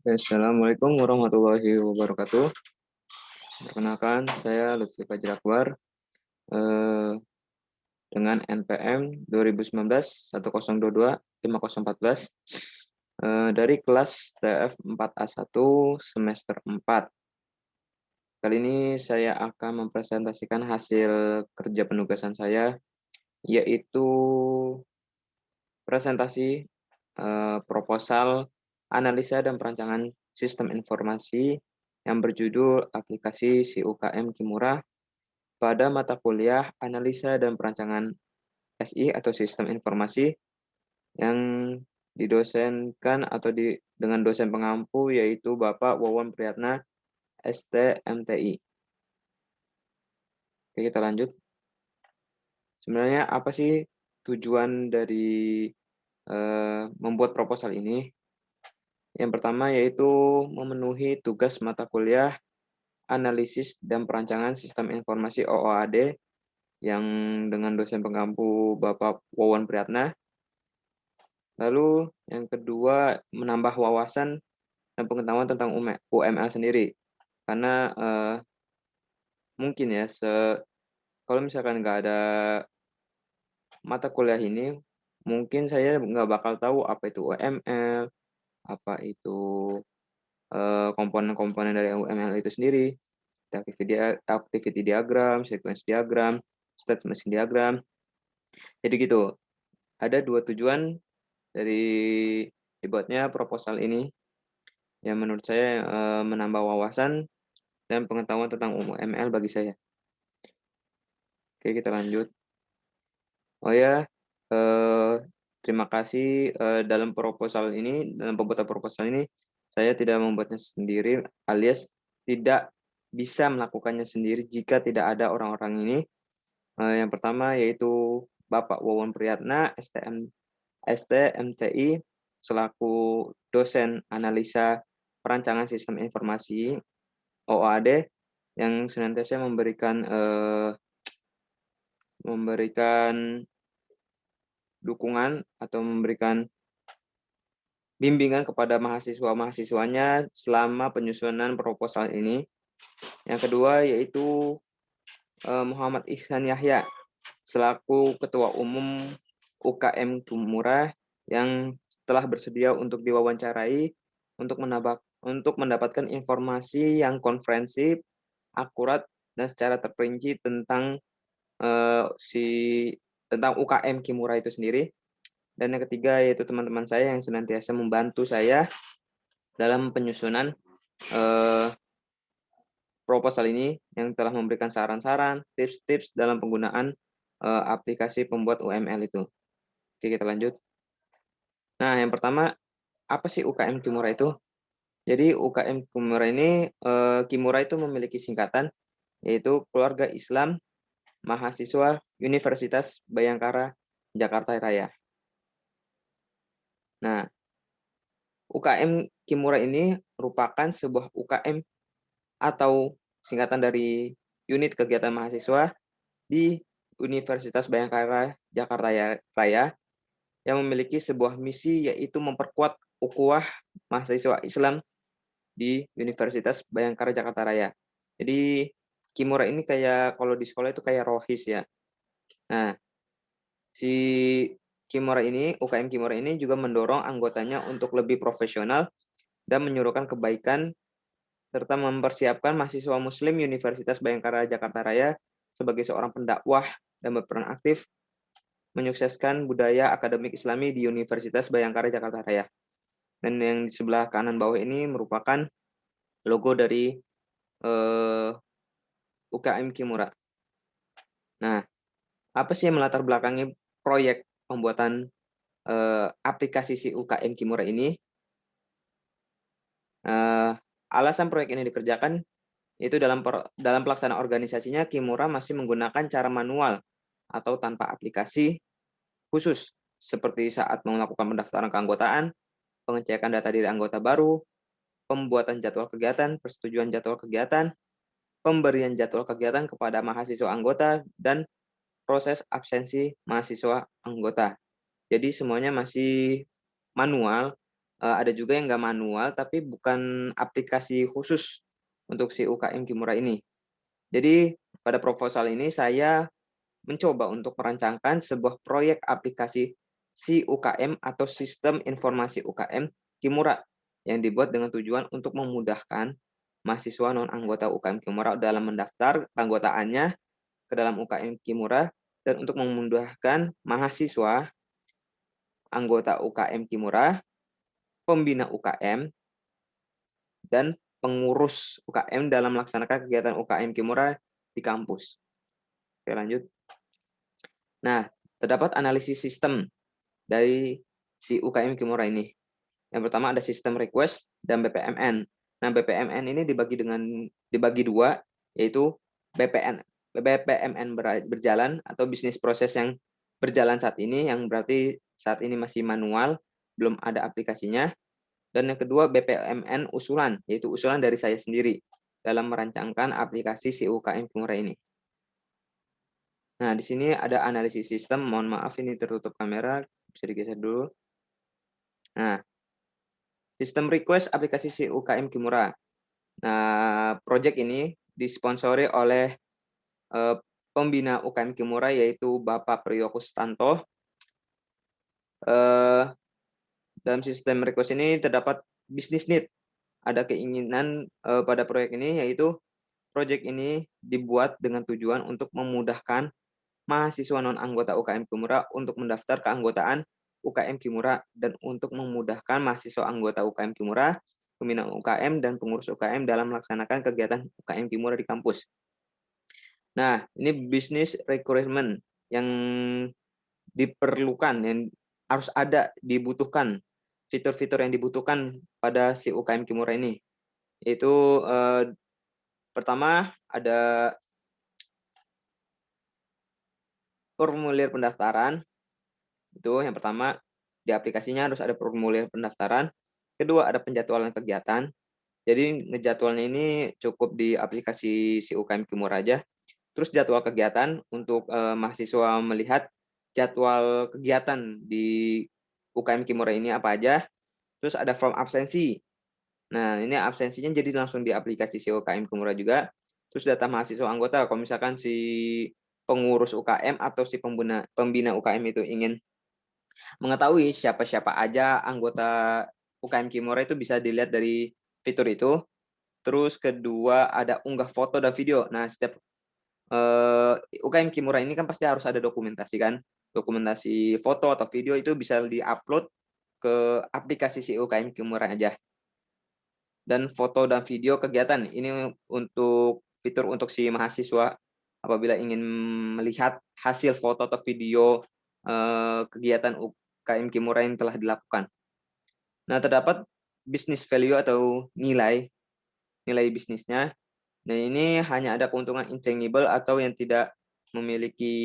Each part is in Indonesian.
Assalamualaikum warahmatullahi wabarakatuh. Perkenalkan, saya Lutfi Fajar Akbar eh, dengan NPM 2019-1022-5014 dari kelas TF 4A1 semester 4. Kali ini saya akan mempresentasikan hasil kerja penugasan saya, yaitu presentasi proposal analisa dan perancangan sistem informasi yang berjudul aplikasi SIUKM Kimura pada mata kuliah analisa dan perancangan SI atau sistem informasi yang didosenkan atau dengan dosen pengampu yaitu Bapak Wawan Priyatna STMTI. Oke, kita lanjut. Sebenarnya apa sih tujuan dari membuat proposal ini? Yang pertama yaitu memenuhi tugas mata kuliah analisis dan perancangan sistem informasi OOAD yang dengan dosen pengampu Bapak Wawan Priyatna. Lalu yang kedua menambah wawasan dan pengetahuan tentang UML sendiri. Karena mungkin ya kalau misalkan nggak ada mata kuliah ini, mungkin saya nggak bakal tahu apa itu UML, apa itu komponen-komponen dari UML itu sendiri, activity diagram, sequence diagram, state machine diagram. Jadi gitu. Ada dua tujuan dari dibuatnya proposal ini yang menurut saya menambah wawasan dan pengetahuan tentang UML bagi saya. Oke, kita lanjut. Oh ya, terima kasih dalam pembuatan proposal ini, saya tidak membuatnya sendiri alias tidak bisa melakukannya sendiri jika tidak ada orang-orang ini. Yang pertama yaitu Bapak Wawan Priyatna, STMCI, selaku dosen analisa perancangan sistem informasi OOAD yang senantiasa memberikan dukungan atau memberikan bimbingan kepada mahasiswa-mahasiswanya selama penyusunan proposal ini. Yang kedua yaitu Muhammad Ihsan Yahya selaku Ketua Umum UKM Kimura yang telah bersedia untuk diwawancarai untuk mendapatkan informasi yang komprehensif, akurat dan secara terperinci tentang tentang UKM Kimura itu sendiri. Dan yang ketiga yaitu teman-teman saya yang senantiasa membantu saya dalam penyusunan proposal ini yang telah memberikan saran-saran, tips-tips dalam penggunaan aplikasi pembuat UML itu. Oke, kita lanjut. Nah, yang pertama, apa sih UKM Kimura itu? Jadi UKM Kimura ini, Kimura itu memiliki singkatan, yaitu Keluarga Islam Mahasiswa Universitas Bhayangkara Jakarta Raya. Nah, UKM Kimura ini merupakan sebuah UKM atau singkatan dari unit kegiatan mahasiswa di Universitas Bhayangkara Jakarta Raya yang memiliki sebuah misi yaitu memperkuat ukhuwah mahasiswa Islam di Universitas Bhayangkara Jakarta Raya. Jadi Kimura ini kayak kalau di sekolah itu kayak rohis ya. Nah, si UKM Kimura ini juga mendorong anggotanya untuk lebih profesional dan menyuruhkan kebaikan serta mempersiapkan mahasiswa Muslim Universitas Bhayangkara Jakarta Raya sebagai seorang pendakwah dan berperan aktif menyukseskan budaya akademik Islami di Universitas Bhayangkara Jakarta Raya. Dan yang di sebelah kanan bawah ini merupakan logo dari UKM Kimura. Nah, apa sih yang melatar belakangi proyek pembuatan aplikasi si UKM Kimura ini? Alasan proyek ini dikerjakan itu dalam pelaksanaan organisasinya Kimura masih menggunakan cara manual atau tanpa aplikasi khusus seperti saat melakukan pendaftaran keanggotaan, pengecekan data diri anggota baru, pembuatan jadwal kegiatan, persetujuan jadwal kegiatan, pemberian jadwal kegiatan kepada mahasiswa anggota, dan proses absensi mahasiswa anggota. Jadi semuanya masih manual, ada juga yang nggak manual, tapi bukan aplikasi khusus untuk si UKM Kimura ini. Jadi pada proposal ini saya mencoba untuk merancangkan sebuah proyek aplikasi si UKM atau Sistem Informasi UKM Kimura yang dibuat dengan tujuan untuk memudahkan mahasiswa non-anggota UKM Kimura dalam mendaftar keanggotaannya ke dalam UKM Kimura dan untuk memudahkan mahasiswa anggota UKM Kimura, pembina UKM, dan pengurus UKM dalam melaksanakan kegiatan UKM Kimura di kampus. Oke, lanjut. Nah, terdapat analisis sistem dari si UKM Kimura ini. Yang pertama ada sistem request dan BPMN. Nah, BPMN ini dibagi dua, yaitu BPMN berjalan atau bisnis proses yang berjalan saat ini, yang berarti saat ini masih manual, belum ada aplikasinya. Dan yang kedua BPMN usulan, yaitu usulan dari saya sendiri dalam merancangkan aplikasi si UKM Kimura ini. Nah, di sini ada analisis sistem. Mohon maaf ini tertutup kamera, bisa digeser dulu. Nah, sistem request aplikasi si UKM Kimura. Nah, project ini disponsori oleh pembina UKM Kimura yaitu Bapak Priyo Kustanto. Dalam sistem request ini terdapat business need. Ada keinginan pada proyek ini, yaitu proyek ini dibuat dengan tujuan untuk memudahkan mahasiswa non-anggota UKM Kimura untuk mendaftar keanggotaan UKM Kimura dan untuk memudahkan mahasiswa anggota UKM Kimura, pembina UKM, dan pengurus UKM dalam melaksanakan kegiatan UKM Kimura di kampus. Nah, ini business requirement yang diperlukan, yang harus ada, dibutuhkan, fitur-fitur yang dibutuhkan pada si UKM Kimura ini. Yaitu pertama ada formulir pendaftaran. Itu yang pertama, di aplikasinya harus ada formulir pendaftaran. Kedua, ada penjadwalan kegiatan. Jadi ngejadwalnya ini cukup di aplikasi si UKM Kimura aja. Terus jadwal kegiatan untuk mahasiswa melihat jadwal kegiatan di UKM Kimura ini apa aja. Terus ada form absensi. Nah, ini absensinya jadi langsung di aplikasi si UKM Kimura juga. Terus data mahasiswa anggota, kalau misalkan si pengurus UKM atau si pembina UKM itu ingin mengetahui siapa-siapa aja anggota UKM Kimura itu bisa dilihat dari fitur itu. Terus kedua ada unggah foto dan video. Nah, setiap UKM Kimura ini kan pasti harus ada dokumentasi kan. Dokumentasi foto atau video itu bisa di-upload ke aplikasi si UKM Kimura aja. Dan foto dan video kegiatan ini untuk fitur untuk si mahasiswa apabila ingin melihat hasil foto atau video kegiatan UKM Kimura yang telah dilakukan. Nah, terdapat business value atau nilai bisnisnya. Nah, ini hanya ada keuntungan intangible atau yang tidak memiliki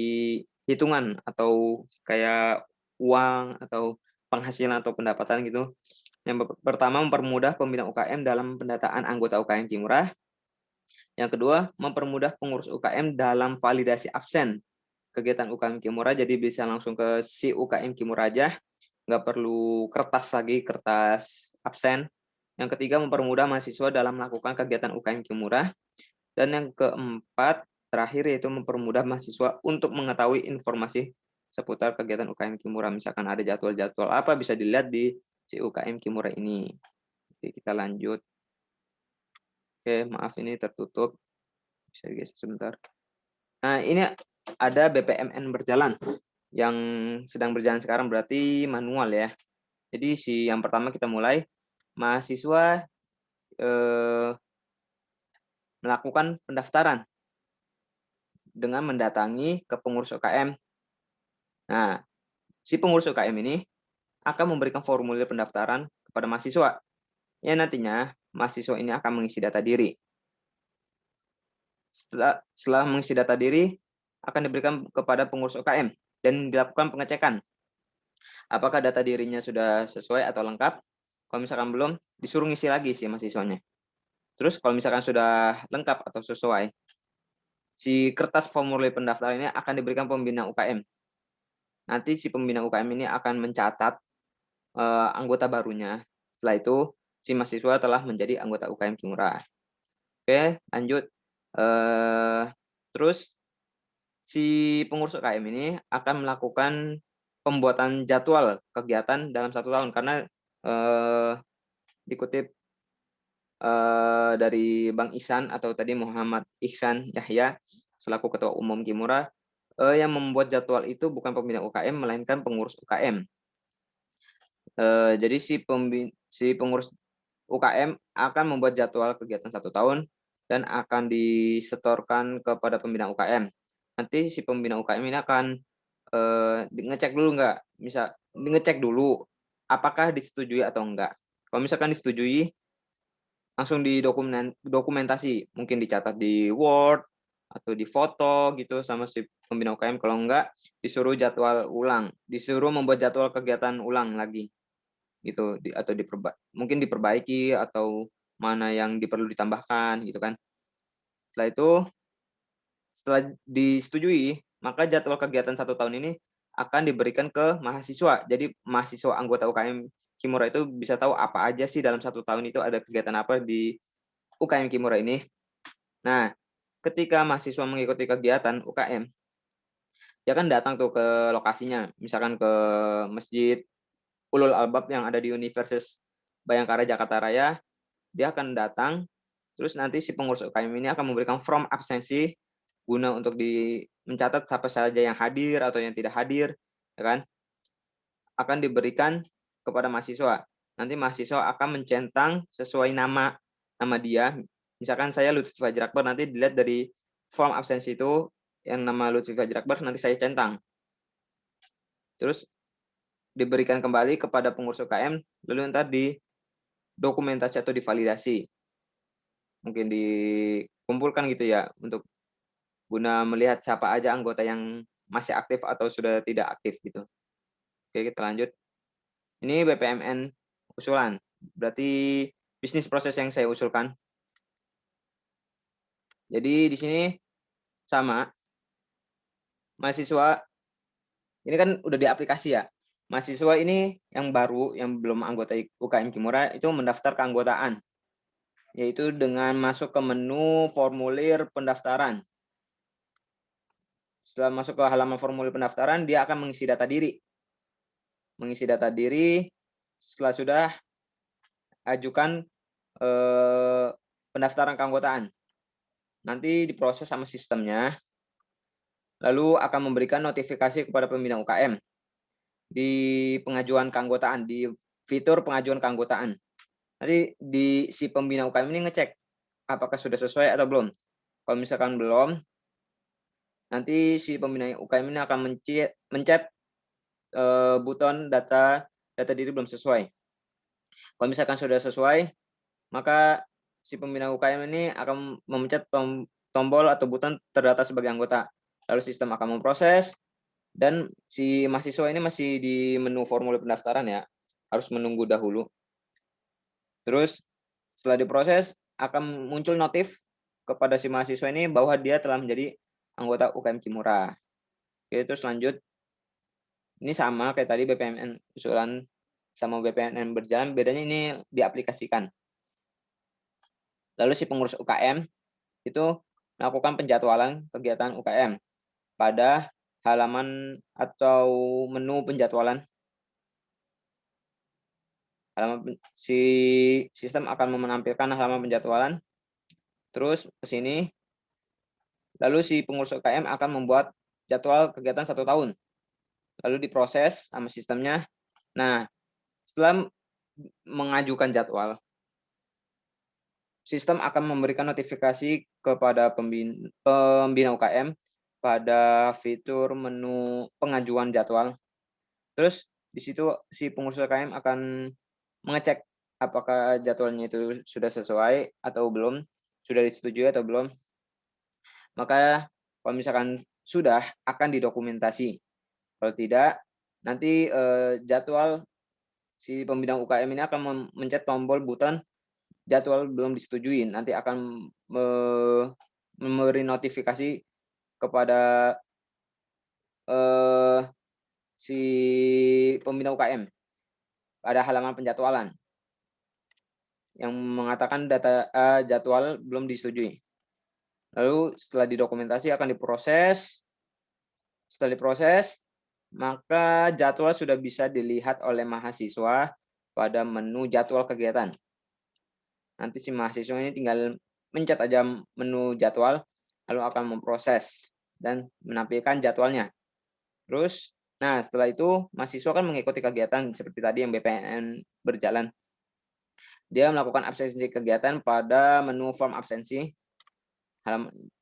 hitungan atau kayak uang atau penghasilan atau pendapatan gitu. Yang pertama, mempermudah pembina UKM dalam pendataan anggota UKM Kimura. Yang kedua, mempermudah pengurus UKM dalam validasi absen kegiatan UKM Kimura, jadi bisa langsung ke si UKM Kimura aja, nggak perlu kertas lagi, kertas absen. Yang ketiga, mempermudah mahasiswa dalam melakukan kegiatan UKM Kimura. Dan yang keempat, terakhir, yaitu mempermudah mahasiswa untuk mengetahui informasi seputar kegiatan UKM Kimura. Misalkan ada jadwal-jadwal apa, bisa dilihat di si UKM Kimura ini. Oke, kita lanjut. Oke, maaf ini tertutup. Bisa digeser sebentar. Nah, ini ada BPMN berjalan yang sedang berjalan sekarang, berarti manual ya. Jadi yang pertama kita mulai, mahasiswa melakukan pendaftaran dengan mendatangi ke pengurus UKM. Nah, si pengurus UKM ini akan memberikan formulir pendaftaran kepada mahasiswa. Ya, nantinya mahasiswa ini akan mengisi data diri. Setelah mengisi data diri, akan diberikan kepada pengurus UKM dan dilakukan pengecekan. Apakah data dirinya sudah sesuai atau lengkap? Kalau misalkan belum, disuruh ngisi lagi si mahasiswanya. Terus kalau misalkan sudah lengkap atau sesuai, si kertas formulir pendaftaran ini akan diberikan pembina UKM. Nanti si pembina UKM ini akan mencatat anggota barunya Setelah itu, si mahasiswa telah menjadi anggota UKM Kimura. Oke, lanjut. Terus si pengurus UKM ini akan melakukan pembuatan jadwal kegiatan dalam 1 tahun karena dikutip dari Bang Ihsan atau tadi Muhammad Ihsan Yahya selaku Ketua Umum Kimura, yang membuat jadwal itu bukan pembina UKM melainkan pengurus UKM. Jadi si pengurus UKM akan membuat jadwal kegiatan 1 tahun dan akan disetorkan kepada pembina UKM. Nanti si pembina UKM ini akan ngecek dulu ngecek dulu apakah disetujui atau enggak. Kalau misalkan disetujui, langsung dokumentasi, mungkin dicatat di Word atau di foto gitu sama si pembina UKM. Kalau enggak, disuruh disuruh membuat jadwal kegiatan ulang lagi gitu, atau mungkin diperbaiki atau mana yang perlu ditambahkan gitu kan. Setelah disetujui, maka jadwal kegiatan 1 tahun ini akan diberikan ke mahasiswa. Jadi mahasiswa anggota UKM Kimura itu bisa tahu apa aja sih dalam 1 tahun itu ada kegiatan apa di UKM Kimura ini. Nah, ketika mahasiswa mengikuti kegiatan UKM, dia kan datang tuh ke lokasinya, misalkan ke Masjid Ulul Albab yang ada di Universitas Bayangkara Jakarta Raya. Dia akan datang, terus nanti si pengurus UKM ini akan memberikan form absensi guna untuk mencatat siapa saja yang hadir atau yang tidak hadir, ya kan? Akan diberikan kepada mahasiswa. Nanti mahasiswa akan mencentang sesuai nama dia. Misalkan saya Lutfi Fajar Akbar, nanti dilihat dari form absensi itu yang nama Lutfi Fajar Akbar nanti saya centang. Terus diberikan kembali kepada pengurus UKM, lalu nanti dokumentasi atau divalidasi. Mungkin dikumpulkan gitu ya untuk guna melihat siapa aja anggota yang masih aktif atau sudah tidak aktif gitu. Oke, kita lanjut. Ini BPMN usulan. Berarti bisnis proses yang saya usulkan. Jadi di sini sama mahasiswa ini kan udah di aplikasi ya. Mahasiswa ini yang baru yang belum anggota UKM Kimura itu mendaftar keanggotaan, yaitu dengan masuk ke menu formulir pendaftaran. Setelah masuk ke halaman formulir pendaftaran, dia akan mengisi data diri. Setelah sudah ajukan pendaftaran keanggotaan. Nanti diproses sama sistemnya, lalu akan memberikan notifikasi kepada pembina UKM di pengajuan keanggotaan, di fitur pengajuan keanggotaan. Nanti si pembina UKM ini ngecek apakah sudah sesuai atau belum. Kalau misalkan belum, nanti si pembina UKM ini akan mencet button data diri belum sesuai. Kalau misalkan sudah sesuai, maka si pembina UKM ini akan memencet tombol atau button terdata sebagai anggota. Lalu sistem akan memproses, dan si mahasiswa ini masih di menu formulir pendaftaran ya, harus menunggu dahulu. Terus setelah diproses, akan muncul notif kepada si mahasiswa ini bahwa dia telah menjadi anggota UKM Kimura. Oke, terus lanjut. Ini sama kayak tadi BPMN usulan sama BPMN berjalan, bedanya ini diaplikasikan. Lalu si pengurus UKM itu melakukan penjadwalan kegiatan UKM pada halaman atau menu penjadwalan. Si sistem akan menampilkan halaman penjadwalan. Terus ke sini, lalu si pengurus UKM akan membuat jadwal kegiatan 1 tahun. Lalu diproses sama sistemnya. Nah, setelah mengajukan jadwal, sistem akan memberikan notifikasi kepada pembina UKM pada fitur menu pengajuan jadwal. Terus di situ si pengurus UKM akan mengecek apakah jadwalnya itu sudah sesuai atau belum, sudah disetujui atau belum. Maka kalau misalkan sudah, akan didokumentasi. Kalau tidak, nanti jadwal si pembina UKM ini akan mencet tombol button jadwal belum disetujui. Nanti akan memberi notifikasi kepada si pembina UKM pada halaman penjadwalan. yang mengatakan jadwal belum disetujui. Lalu setelah didokumentasi akan diproses. Setelah diproses, maka jadwal sudah bisa dilihat oleh mahasiswa pada menu jadwal kegiatan. Nanti si mahasiswa ini tinggal mencet aja menu jadwal, lalu akan memproses dan menampilkan jadwalnya. Terus, nah setelah itu mahasiswa kan mengikuti kegiatan seperti tadi yang BPN berjalan. Dia melakukan absensi kegiatan pada menu form absensi.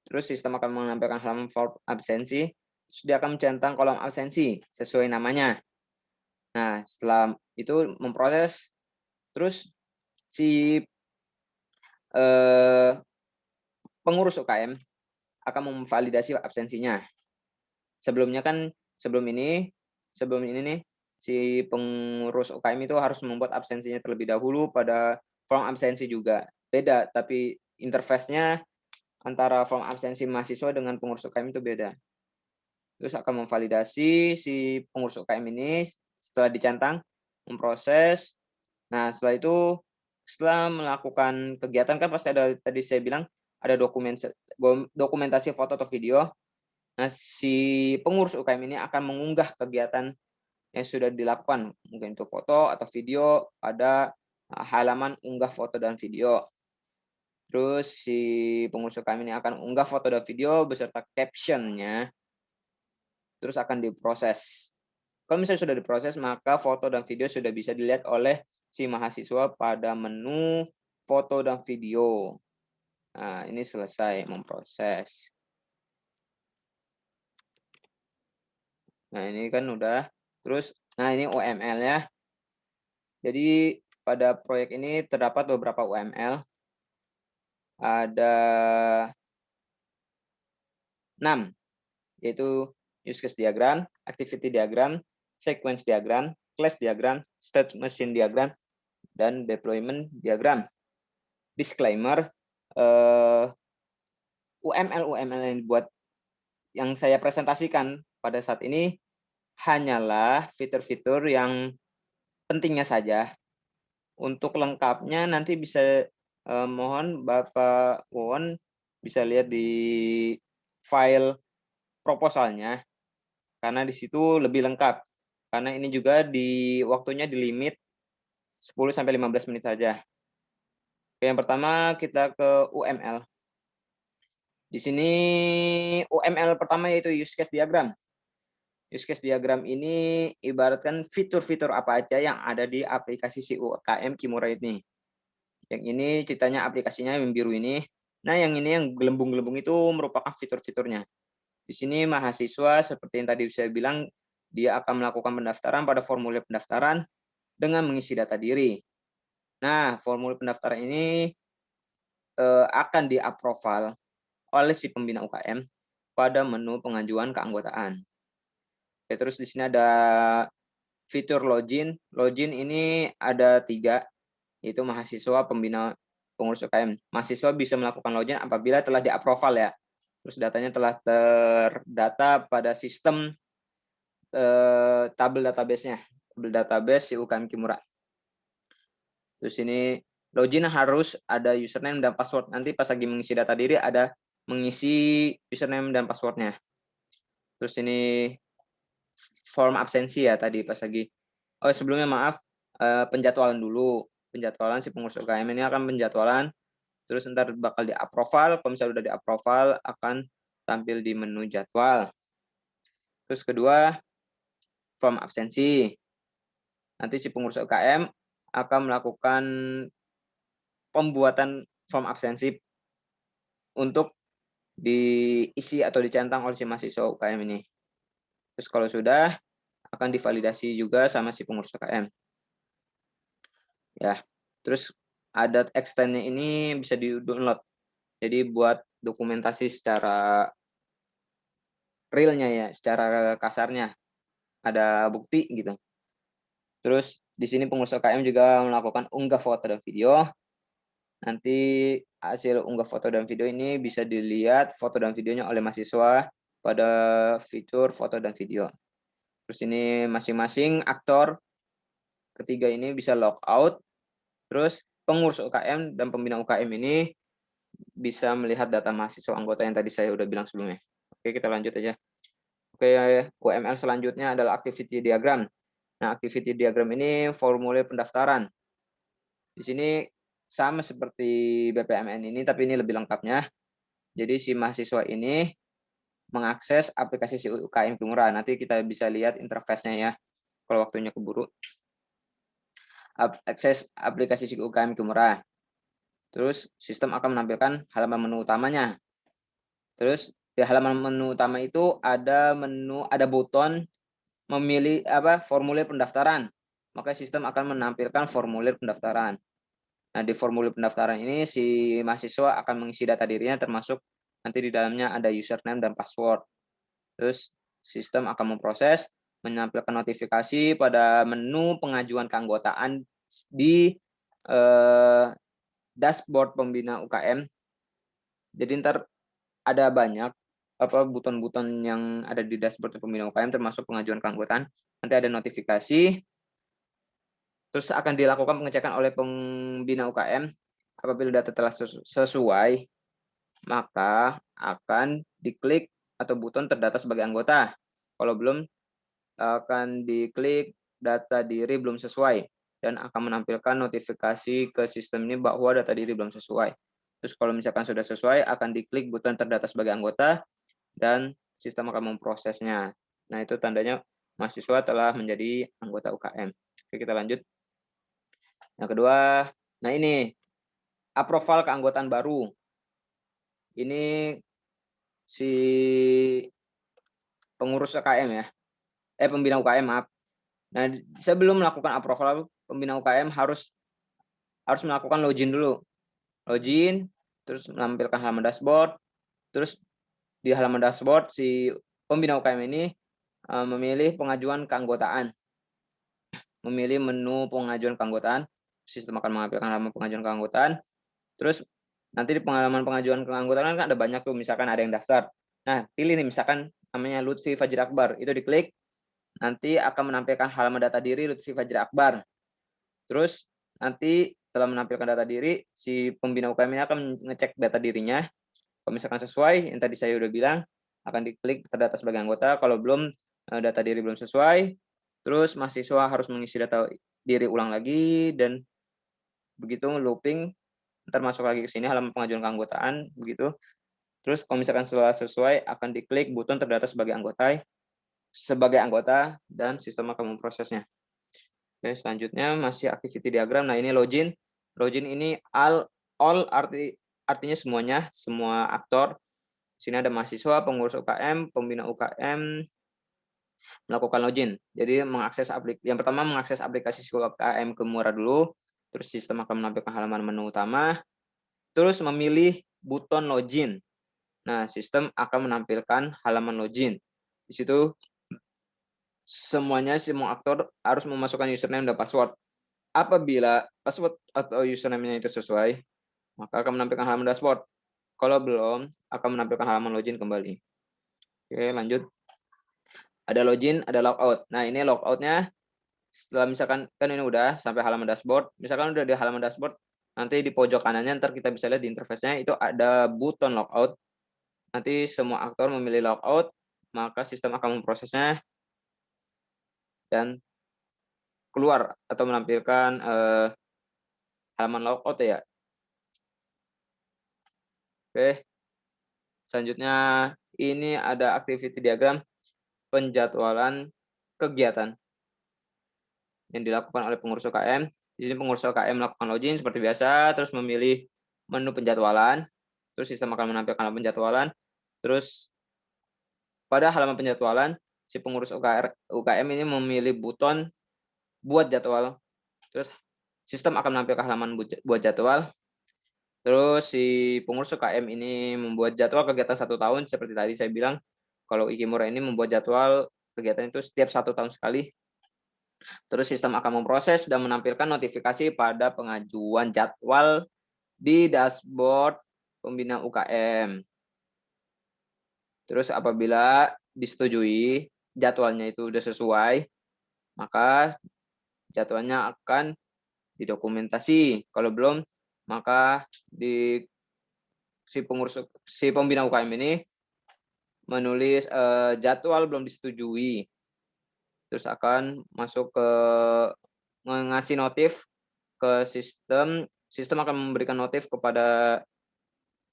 Terus sistem akan menampilkan halaman form absensi. Terus dia akan mencentang kolom absensi sesuai namanya. Nah, setelah itu memproses, terus si eh, pengurus UKM akan memvalidasi absensinya. Sebelum ini nih, si pengurus UKM itu harus membuat absensinya terlebih dahulu pada form absensi juga. Beda, tapi interface-nya antara form absensi mahasiswa dengan pengurus UKM itu beda. Terus akan memvalidasi si pengurus UKM ini setelah dicentang, memproses. Nah, setelah melakukan kegiatan kan pasti ada, tadi saya bilang ada dokumentasi foto atau video. Nah, si pengurus UKM ini akan mengunggah kegiatan yang sudah dilakukan, mungkin itu foto atau video pada halaman unggah foto dan video. Terus si pengurus UKM ini akan unggah foto dan video beserta caption-nya, terus akan diproses. Kalau misalnya sudah diproses, maka foto dan video sudah bisa dilihat oleh si mahasiswa pada menu foto dan video. Nah, ini selesai memproses. Nah, ini kan udah. Terus, nah ini UML ya. Jadi pada proyek ini terdapat beberapa UML. Ada 6, yaitu use case diagram, activity diagram, sequence diagram, class diagram, state machine diagram, dan deployment diagram. Disclaimer, UML yang dibuat yang saya presentasikan pada saat ini hanyalah fitur-fitur yang pentingnya saja. Untuk lengkapnya nanti bisa mohon Bapak Won bisa lihat di file proposalnya, karena di situ lebih lengkap. Karena ini juga waktunya di limit 10-15 menit saja. Yang pertama kita ke UML. Di sini UML pertama yaitu use case diagram. Use case diagram ini ibaratkan fitur-fitur apa aja yang ada di aplikasi si UKM Kimura ini. Yang ini ceritanya aplikasinya yang biru ini. Nah, yang ini yang gelembung-gelembung itu merupakan fitur-fiturnya. Di sini mahasiswa seperti yang tadi saya bilang, dia akan melakukan pendaftaran pada formulir pendaftaran dengan mengisi data diri. Nah, formulir pendaftaran ini akan di-approval oleh si pembina UKM pada menu pengajuan keanggotaan. Oke, terus di sini ada fitur login. Login ini ada 3, yaitu mahasiswa, pembina, pengurus UKM. Mahasiswa bisa melakukan login apabila telah di-approval ya. Terus datanya telah terdata pada sistem tabel database-nya. Tabel database si UKM Kimura. Terus ini login harus ada username dan password. Nanti pas lagi mengisi data diri ada mengisi username dan password-nya. Terus ini form absensi ya tadi pas lagi. Oh, sebelumnya maaf, penjadwalan dulu. Penjadwalan si pengurus UKM ini akan penjadwalan, terus ntar bakal di-approval. Kalau misalnya udah di-approval akan tampil di menu jadwal. Terus kedua, form absensi. Nanti si pengurus UKM akan melakukan pembuatan form absensi untuk diisi atau dicentang oleh si mahasiswa UKM ini. Terus kalau sudah, akan divalidasi juga sama si pengurus UKM. Ya, terus ada extend-nya ini bisa di-download. Jadi buat dokumentasi secara realnya ya, secara kasarnya. Ada bukti gitu. Terus di sini pengurus UKM juga melakukan unggah foto dan video. Nanti hasil unggah foto dan video ini bisa dilihat foto dan videonya oleh mahasiswa pada fitur foto dan video. Terus ini masing-masing aktor ketiga ini bisa log out. Terus pengurus UKM dan pembina UKM ini bisa melihat data mahasiswa anggota yang tadi saya udah bilang sebelumnya. Oke, kita lanjut aja. Oke, UML selanjutnya adalah activity diagram. Nah, activity diagram ini formulir pendaftaran. Di sini sama seperti BPMN ini, tapi ini lebih lengkapnya. Jadi si mahasiswa ini mengakses aplikasi si UKM Kimura. Nanti kita bisa lihat interface-nya ya, kalau waktunya keburu. Akses aplikasi si UKM Kimura. Terus sistem akan menampilkan halaman menu utamanya. Terus di halaman menu utama itu ada button memilih formulir pendaftaran. Maka sistem akan menampilkan formulir pendaftaran. Nah, di formulir pendaftaran ini si mahasiswa akan mengisi data dirinya, termasuk nanti di dalamnya ada username dan password. Terus sistem akan memproses, menampilkan notifikasi pada menu pengajuan keanggotaan di dashboard pembina UKM. Jadi ntar ada banyak button-button yang ada di dashboard pembina UKM, termasuk pengajuan keanggotaan. Nanti ada notifikasi. Terus akan dilakukan pengecekan oleh pembina UKM. Apabila data telah sesuai, maka akan diklik atau button terdata sebagai anggota. Kalau belum, akan diklik data diri belum sesuai dan akan menampilkan notifikasi ke sistem ini bahwa data diri belum sesuai. Terus kalau misalkan sudah sesuai, akan diklik button terdata sebagai anggota dan sistem akan memprosesnya. Nah, itu tandanya mahasiswa telah menjadi anggota UKM. Oke, kita lanjut. Yang kedua, nah ini approval keanggotaan baru. Ini si pengurus UKM ya. Pembina UKM, maaf. Nah, sebelum melakukan approval, pembina UKM harus melakukan login dulu. Login, terus menampilkan halaman dashboard. Terus di halaman dashboard si pembina UKM ini memilih pengajuan keanggotaan. Memilih menu pengajuan keanggotaan. Sistem akan mengampilkan halaman pengajuan keanggotaan. Terus nanti di pengalaman pengajuan keanggotaan kan ada banyak tuh, misalkan ada yang daftar. Nah, pilih nih misalkan namanya Lutfi Fajri Akbar, itu diklik, nanti akan menampilkan halaman data diri Lutfi Fajri Akbar. Terus nanti setelah menampilkan data diri, si pembina UKM ini akan ngecek data dirinya. Kalau misalkan sesuai, yang tadi saya udah bilang, akan diklik terdata sebagai anggota. Kalau belum, data diri belum sesuai, terus mahasiswa harus mengisi data diri ulang lagi, dan begitu looping, ntar masuk lagi ke sini halaman pengajuan keanggotaan, begitu. Terus kalau misalkan setelah sesuai, akan diklik button terdata sebagai anggota dan sistem akan memprosesnya. Oke, selanjutnya masih activity diagram. Nah, ini login. Login ini all artinya semuanya, semua aktor. Di sini ada mahasiswa, pengurus UKM, pembina UKM melakukan login. Jadi yang pertama mengakses aplikasi UKM Kimura dulu, terus sistem akan menampilkan halaman menu utama, terus memilih button login. Nah, sistem akan menampilkan halaman login. Di situ semua aktor harus memasukkan username dan password. Apabila password atau username-nya itu sesuai, maka akan menampilkan halaman dashboard. Kalau belum, akan menampilkan halaman login kembali. Oke, lanjut. Ada login, ada logout. Nah, ini logout-nya setelah misalkan kan ini udah sampai halaman dashboard. Misalkan udah di halaman dashboard, nanti di pojok kanannya ntar kita bisa lihat di interface-nya itu ada button logout. Nanti semua aktor memilih logout, maka sistem akan memprosesnya dan keluar atau menampilkan halaman logout ya. Oke. Selanjutnya ini ada activity diagram penjadwalan kegiatan yang dilakukan oleh pengurus UKM. Di sini pengurus UKM melakukan login seperti biasa, terus memilih menu penjadwalan, terus sistem akan menampilkan halaman penjadwalan. Terus pada halaman penjadwalan, si pengurus UKM ini memilih button buat jadwal. Terus sistem akan menampilkan halaman buat jadwal. Terus si pengurus UKM ini membuat jadwal kegiatan 1 tahun, seperti tadi saya bilang, kalau Ikimura ini membuat jadwal kegiatan itu setiap 1 tahun sekali. Terus sistem akan memproses dan menampilkan notifikasi pada pengajuan jadwal di dashboard pembina UKM. Terus apabila disetujui jadwalnya itu sudah sesuai, maka jadwalnya akan didokumentasi. Kalau belum, maka si pembina UKM ini menulis jadwal belum disetujui, terus akan masuk ke ngasih notif ke sistem. Sistem akan memberikan notif kepada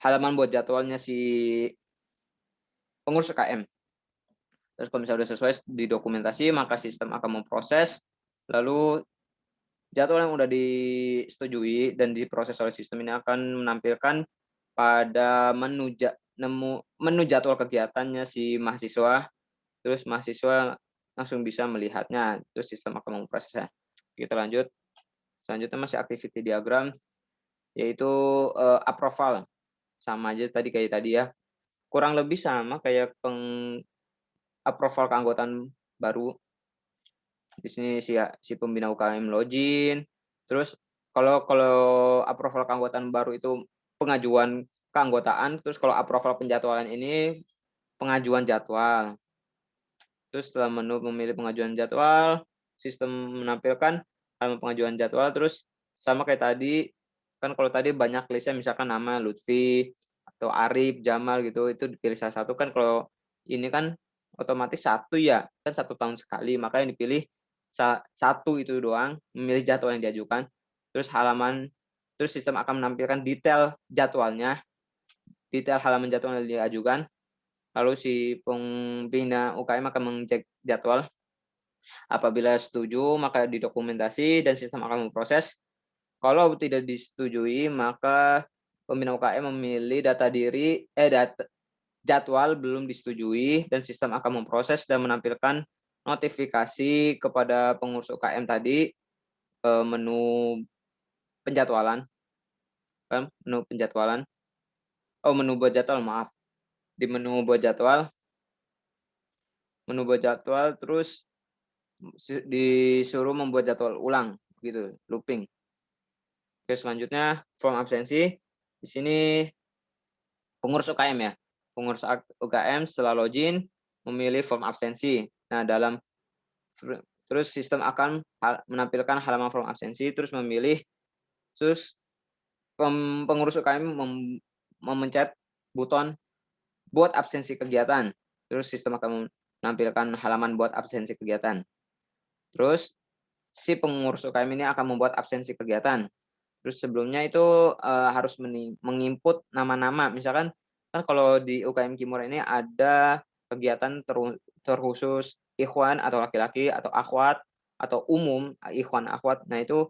halaman buat jadwalnya si pengurus UKM. Terus kalau misalnya sudah sesuai didokumentasi, maka sistem akan memproses, lalu jadwal yang sudah disetujui dan diproses oleh sistem ini akan menampilkan pada menu jadwal kegiatannya si mahasiswa, terus mahasiswa langsung bisa melihatnya, terus sistem akan memprosesnya. Kita lanjut. Selanjutnya masih activity diagram, yaitu approval. Sama aja kayak tadi ya. Kurang lebih sama kayak approval keanggotaan baru. Di sini si pembina UKM login. Terus kalau approval keanggotaan baru itu pengajuan keanggotaan, terus kalau approval penjadwalan ini pengajuan jadwal. Terus setelah menu memilih pengajuan jadwal, sistem menampilkan halaman pengajuan jadwal, terus sama kayak tadi, kan kalau tadi banyak listnya misalkan nama Lutfi atau Arif, Jamal gitu, itu dipilih salah satu. Kan kalau ini kan otomatis satu ya, kan 1 tahun sekali, maka yang dipilih satu itu doang, memilih jadwal yang diajukan, terus sistem akan menampilkan detail jadwalnya, detail halaman jadwal yang diajukan. Lalu si pembina UKM akan mengecek jadwal. Apabila setuju, maka didokumentasi dan sistem akan memproses. Kalau tidak disetujui, maka pembina UKM memilih jadwal belum disetujui dan sistem akan memproses dan menampilkan notifikasi kepada pengurus UKM tadi menu penjadwalan. Menu penjadwalan. Menu buat jadwal, maaf. Di menu buat jadwal terus disuruh membuat jadwal ulang gitu, looping. Oke, selanjutnya form absensi. Di sini pengurus UKM ya. Pengurus UKM setelah login memilih form absensi. Nah, terus sistem akan menampilkan halaman form absensi, terus pengurus UKM memencet buton buat absensi kegiatan. Terus sistem akan menampilkan halaman buat absensi kegiatan. Terus si pengurus UKM ini akan membuat absensi kegiatan. Terus sebelumnya itu harus menginput nama-nama. Misalkan kan kalau di UKM Kimura ini ada kegiatan terkhusus ikhwan atau laki-laki atau akhwat atau umum ikhwan akhwat. Nah, itu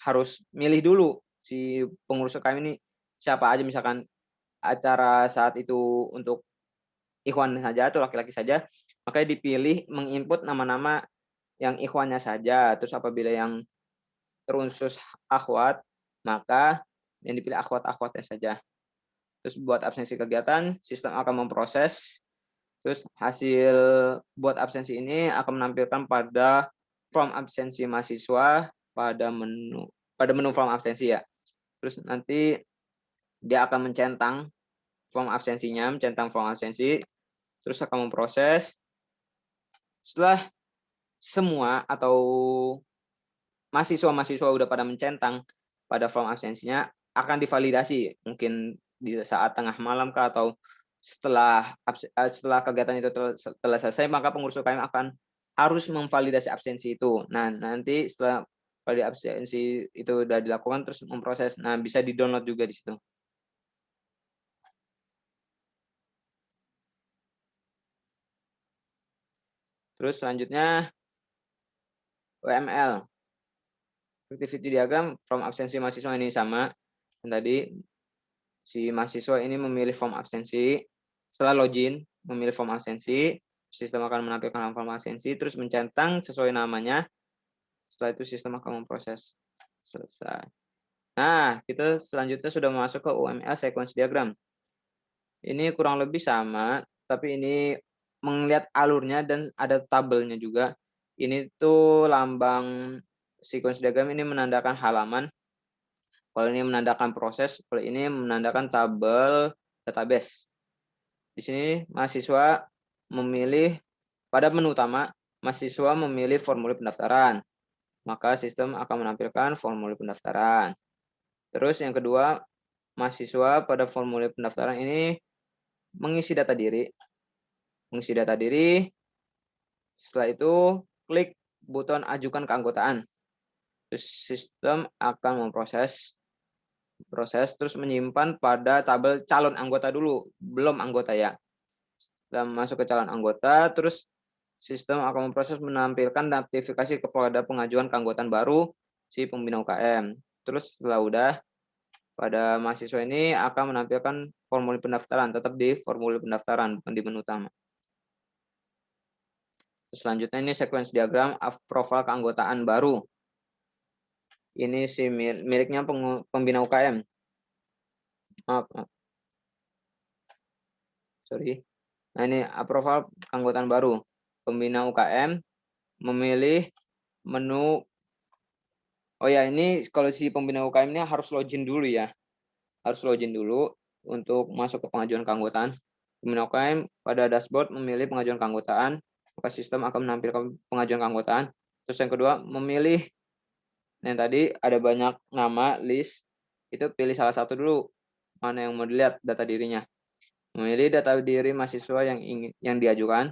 harus milih dulu si pengurus UKM ini siapa aja, misalkan acara saat itu untuk ikhwan saja atau laki-laki saja, makanya dipilih menginput nama-nama yang ikhwannya saja. Terus apabila yang terusus akhwat, maka yang dipilih akhwat-akhwatnya saja. Terus buat absensi kegiatan, sistem akan memproses. Terus hasil buat absensi ini akan menampilkan pada form absensi mahasiswa pada menu form absensi ya. Terus nanti dia akan mencentang form absensi, terus akan memproses. Setelah semua atau mahasiswa udah pada mencentang pada form absensinya, akan divalidasi mungkin di saat tengah malam kah, atau setelah kegiatan itu telah selesai, maka pengurus UKM akan harus memvalidasi absensi itu. Nah, nanti setelah validasi absensi itu sudah dilakukan, terus memproses. Nah, bisa di-download juga di situ. Terus selanjutnya UML. Activity diagram form absensi mahasiswa ini sama. Dan tadi si mahasiswa ini memilih form absensi. Setelah login, memilih form absensi. Sistem akan menampilkan form absensi, terus mencentang sesuai namanya. Setelah itu sistem akan memproses. Selesai. Nah, kita selanjutnya sudah masuk ke UML sequence diagram. Ini kurang lebih sama, tapi ini melihat alurnya dan ada tabelnya juga. Ini tuh lambang sequence diagram ini menandakan halaman. Kalau ini menandakan proses, kalau ini menandakan tabel database. Di sini mahasiswa memilih pada menu utama, mahasiswa memilih formulir pendaftaran. maka sistem akan menampilkan formulir pendaftaran. Terus yang kedua, mahasiswa pada formulir pendaftaran ini mengisi data diri. Mengisi data diri, setelah itu klik button ajukan keanggotaan. Terus sistem akan memproses terus menyimpan pada tabel calon anggota dulu, belum anggota ya. Setelah masuk ke calon anggota, terus sistem akan memproses menampilkan notifikasi kepada pengajuan keanggotaan baru si pembina UKM. Terus setelah udah, pada mahasiswa ini akan menampilkan formulir pendaftaran, tetap di formulir pendaftaran, bukan di menu utama. Terus selanjutnya ini sequence diagram profil keanggotaan baru. Ini si miliknya pembina UKM. Maaf. Sorry. Nah, ini profil keanggotaan baru. Pembina UKM memilih menu. Oh ya, ini kalau si pembina UKM ini harus login dulu ya. Harus login dulu untuk masuk ke pengajuan keanggotaan. Pembina UKM pada dashboard memilih pengajuan keanggotaan, maka sistem akan menampilkan pengajuan keanggotaan. Terus yang kedua, memilih yang tadi ada banyak nama, list, itu pilih salah satu dulu, mana yang mau dilihat data dirinya. Memilih data diri mahasiswa yang diajukan,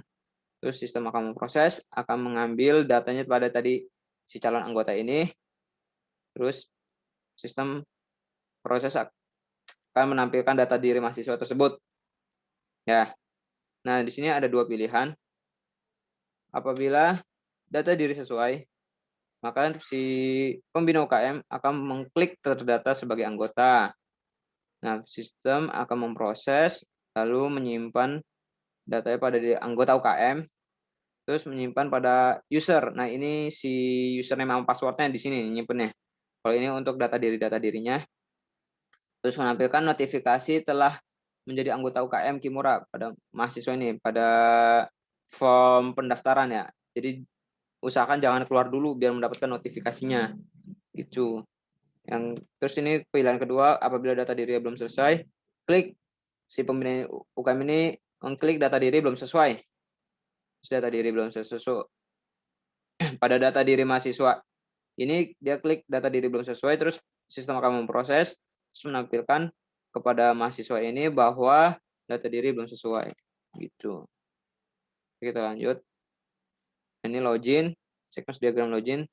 terus sistem akan memproses, akan mengambil datanya pada tadi si calon anggota ini, terus sistem proses akan menampilkan data diri mahasiswa tersebut. Ya, nah di sini ada dua pilihan. Apabila data diri sesuai, maka si pembina UKM akan mengklik terdata sebagai anggota. Nah, sistem akan memproses, lalu menyimpan datanya pada anggota UKM, terus menyimpan pada user. Nah, ini si username sama passwordnya di sini nyimpennya. Kalau ini untuk data dirinya. Terus menampilkan notifikasi telah menjadi anggota UKM Kimura pada mahasiswa ini, pada form pendaftaran ya. Jadi usahakan jangan keluar dulu biar mendapatkan notifikasinya. Gitu. Terus ini pilihan kedua, apabila data diri belum selesai, klik si pembina UKM ini mengklik data diri belum sesuai. Terus data diri belum sesuai. Pada data diri mahasiswa ini dia klik data diri belum sesuai, terus sistem akan memproses, terus menampilkan kepada mahasiswa ini bahwa data diri belum sesuai. Gitu. Kita lanjut. Ini login, sequence diagram login.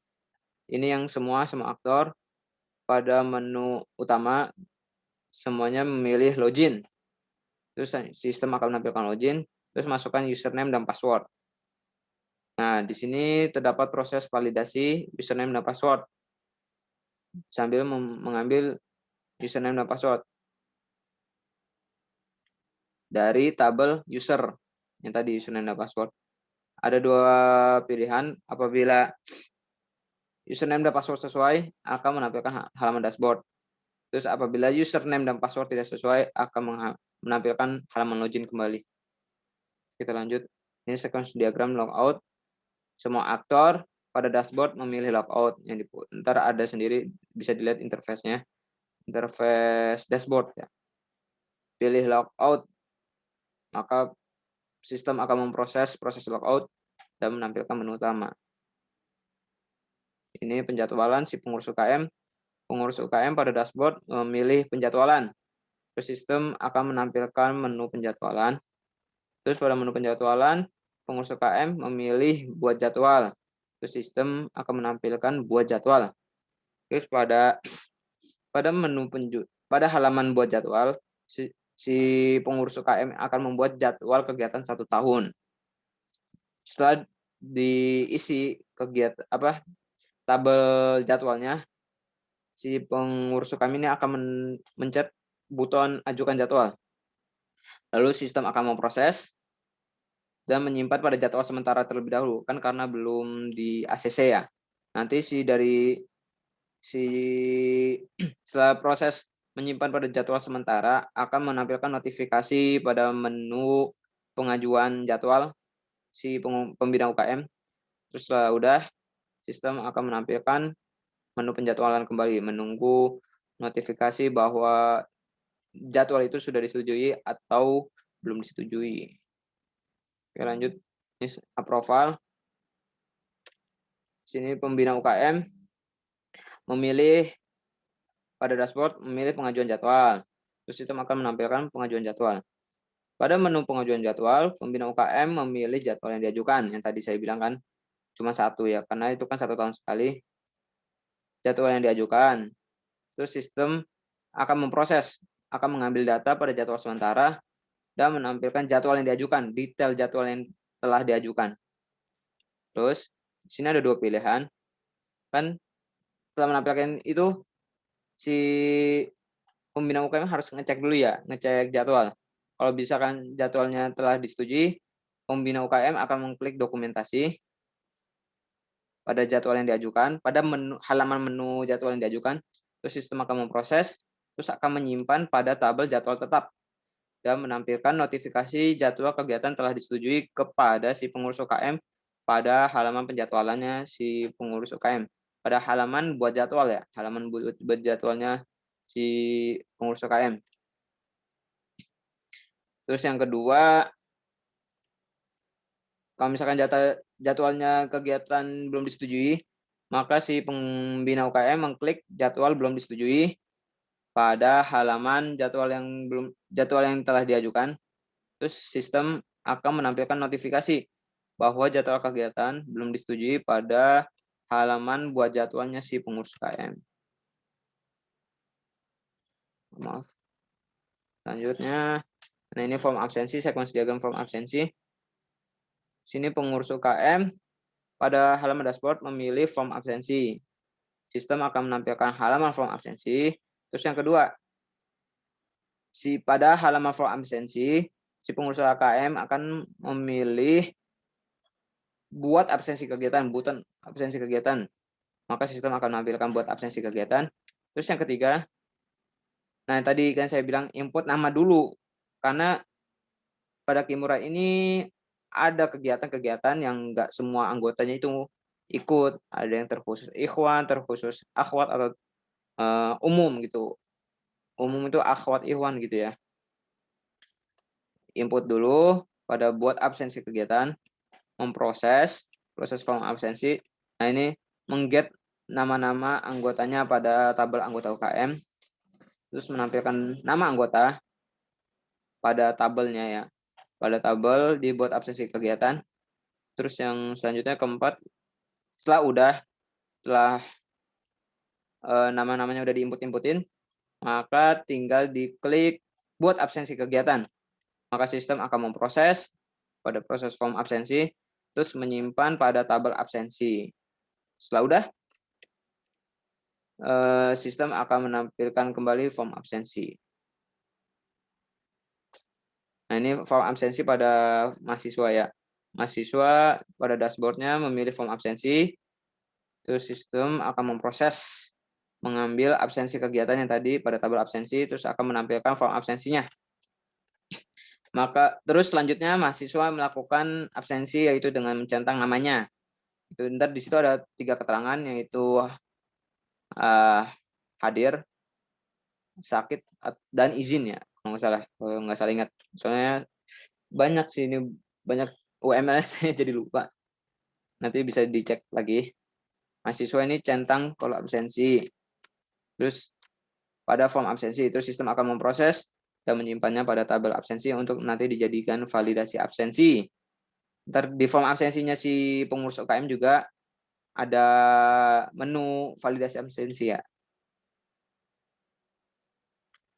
Ini yang semua aktor pada menu utama semuanya memilih login. Terus sistem akan menampilkan login, terus masukkan username dan password. Nah, di sini terdapat proses validasi username dan password sambil mengambil username dan password dari tabel user yang tadi username dan password. Ada dua pilihan. Apabila username dan password sesuai, akan menampilkan halaman dashboard. Terus apabila username dan password tidak sesuai, akan menampilkan halaman login kembali. Kita lanjut. Ini sequence diagram logout. Semua aktor pada dashboard memilih logout. Ntar ada sendiri, bisa dilihat interface-nya. Interface dashboard ya. Pilih logout, maka sistem akan memproses proses logout dan menampilkan menu utama. Ini penjadwalan si pengurus UKM. Pengurus UKM pada dashboard memilih penjadwalan. Terus sistem akan menampilkan menu penjadwalan. Terus pada menu penjadwalan, pengurus UKM memilih buat jadwal. Terus sistem akan menampilkan buat jadwal. Terus pada halaman buat jadwal, si pengurus UKM akan membuat jadwal kegiatan 1 tahun. Setelah diisi tabel jadwalnya, si pengurus UKM ini akan mencet buton ajukan jadwal. Lalu sistem akan memproses dan menyimpan pada jadwal sementara terlebih dahulu, kan karena belum di ACC ya. Nanti setelah proses menyimpan pada jadwal sementara akan menampilkan notifikasi pada menu pengajuan jadwal si pembina UKM. Terus setelah udah, sistem akan menampilkan menu penjadwalan kembali, menunggu notifikasi bahwa jadwal itu sudah disetujui atau belum disetujui. Oke, lanjut. Ini approval. sini pembina UKM memilih pada dashboard memilih pengajuan jadwal. Terus sistem akan menampilkan pengajuan jadwal. Pada menu pengajuan jadwal, pembina UKM memilih jadwal yang diajukan. Yang tadi saya bilang kan cuma satu ya, karena itu kan 1 tahun sekali jadwal yang diajukan. Terus sistem akan memproses, akan mengambil data pada jadwal sementara dan menampilkan jadwal yang diajukan, detail jadwal yang telah diajukan. Terus di sini ada 2 pilihan. Kan setelah menampilkan itu si pembina UKM harus ngecek dulu ya, ngecek jadwal. Kalau misalkan jadwalnya telah disetujui, pembina UKM akan mengklik dokumentasi pada jadwal yang diajukan, pada halaman menu jadwal yang diajukan, terus sistem akan memproses, terus akan menyimpan pada tabel jadwal tetap dan menampilkan notifikasi jadwal kegiatan telah disetujui kepada si pengurus UKM pada halaman penjadwalannya si pengurus UKM. Pada halaman buat jadwal ya, halaman buat jadwalnya si pengurus UKM. Terus yang kedua, kalau misalkan jadwalnya kegiatan belum disetujui, maka si pembina UKM mengklik jadwal belum disetujui pada halaman jadwal yang telah diajukan. Terus sistem akan menampilkan notifikasi bahwa jadwal kegiatan belum disetujui pada halaman buat jadwalnya si pengurus UKM. Maaf. Selanjutnya, nah ini form absensi, sekuensi diagram form absensi. Sini pengurus UKM pada halaman dashboard memilih form absensi. Sistem akan menampilkan halaman form absensi. Terus yang kedua, pada halaman form absensi, si pengurus UKM akan memilih buat absensi kegiatan, button absensi kegiatan. Maka sistem akan menampilkan buat absensi kegiatan. Terus yang ketiga, nah tadi kan saya bilang input nama dulu. Karena pada Kimura ini ada kegiatan-kegiatan yang nggak semua anggotanya itu ikut. Ada yang terkhusus ikhwan, terkhusus akhwat, atau umum gitu. Umum itu akhwat ikhwan gitu ya. Input dulu pada buat absensi kegiatan, memproses, proses form absensi. Nah ini mengget nama-nama anggotanya pada tabel anggota UKM. Terus menampilkan nama anggota pada tabelnya ya. Pada tabel dibuat absensi kegiatan. Terus yang selanjutnya keempat, setelah nama-namanya udah diinput-inputin, maka tinggal diklik buat absensi kegiatan. Maka sistem akan memproses pada proses form absensi, terus menyimpan pada tabel absensi. Setelah udah, sistem akan menampilkan kembali form absensi. Nah ini form absensi pada mahasiswa ya. Mahasiswa pada dashboardnya memilih form absensi, terus sistem akan memproses mengambil absensi kegiatan yang tadi pada tabel absensi, terus akan menampilkan form absensinya. Maka terus selanjutnya mahasiswa melakukan absensi yaitu dengan mencentang namanya. Itu ntar di situ ada 3 keterangan yaitu hadir, sakit, dan izin ya. Kalau nggak salah ingat. Soalnya banyak sih ini, banyak UML saya jadi lupa. Nanti bisa dicek lagi. Mahasiswa ini centang kalau absensi. Terus pada form absensi itu sistem akan memproses dan menyimpannya pada tabel absensi untuk nanti dijadikan validasi absensi. Ntar di form absensinya si pengurus UKM juga ada menu validasi absensi ya.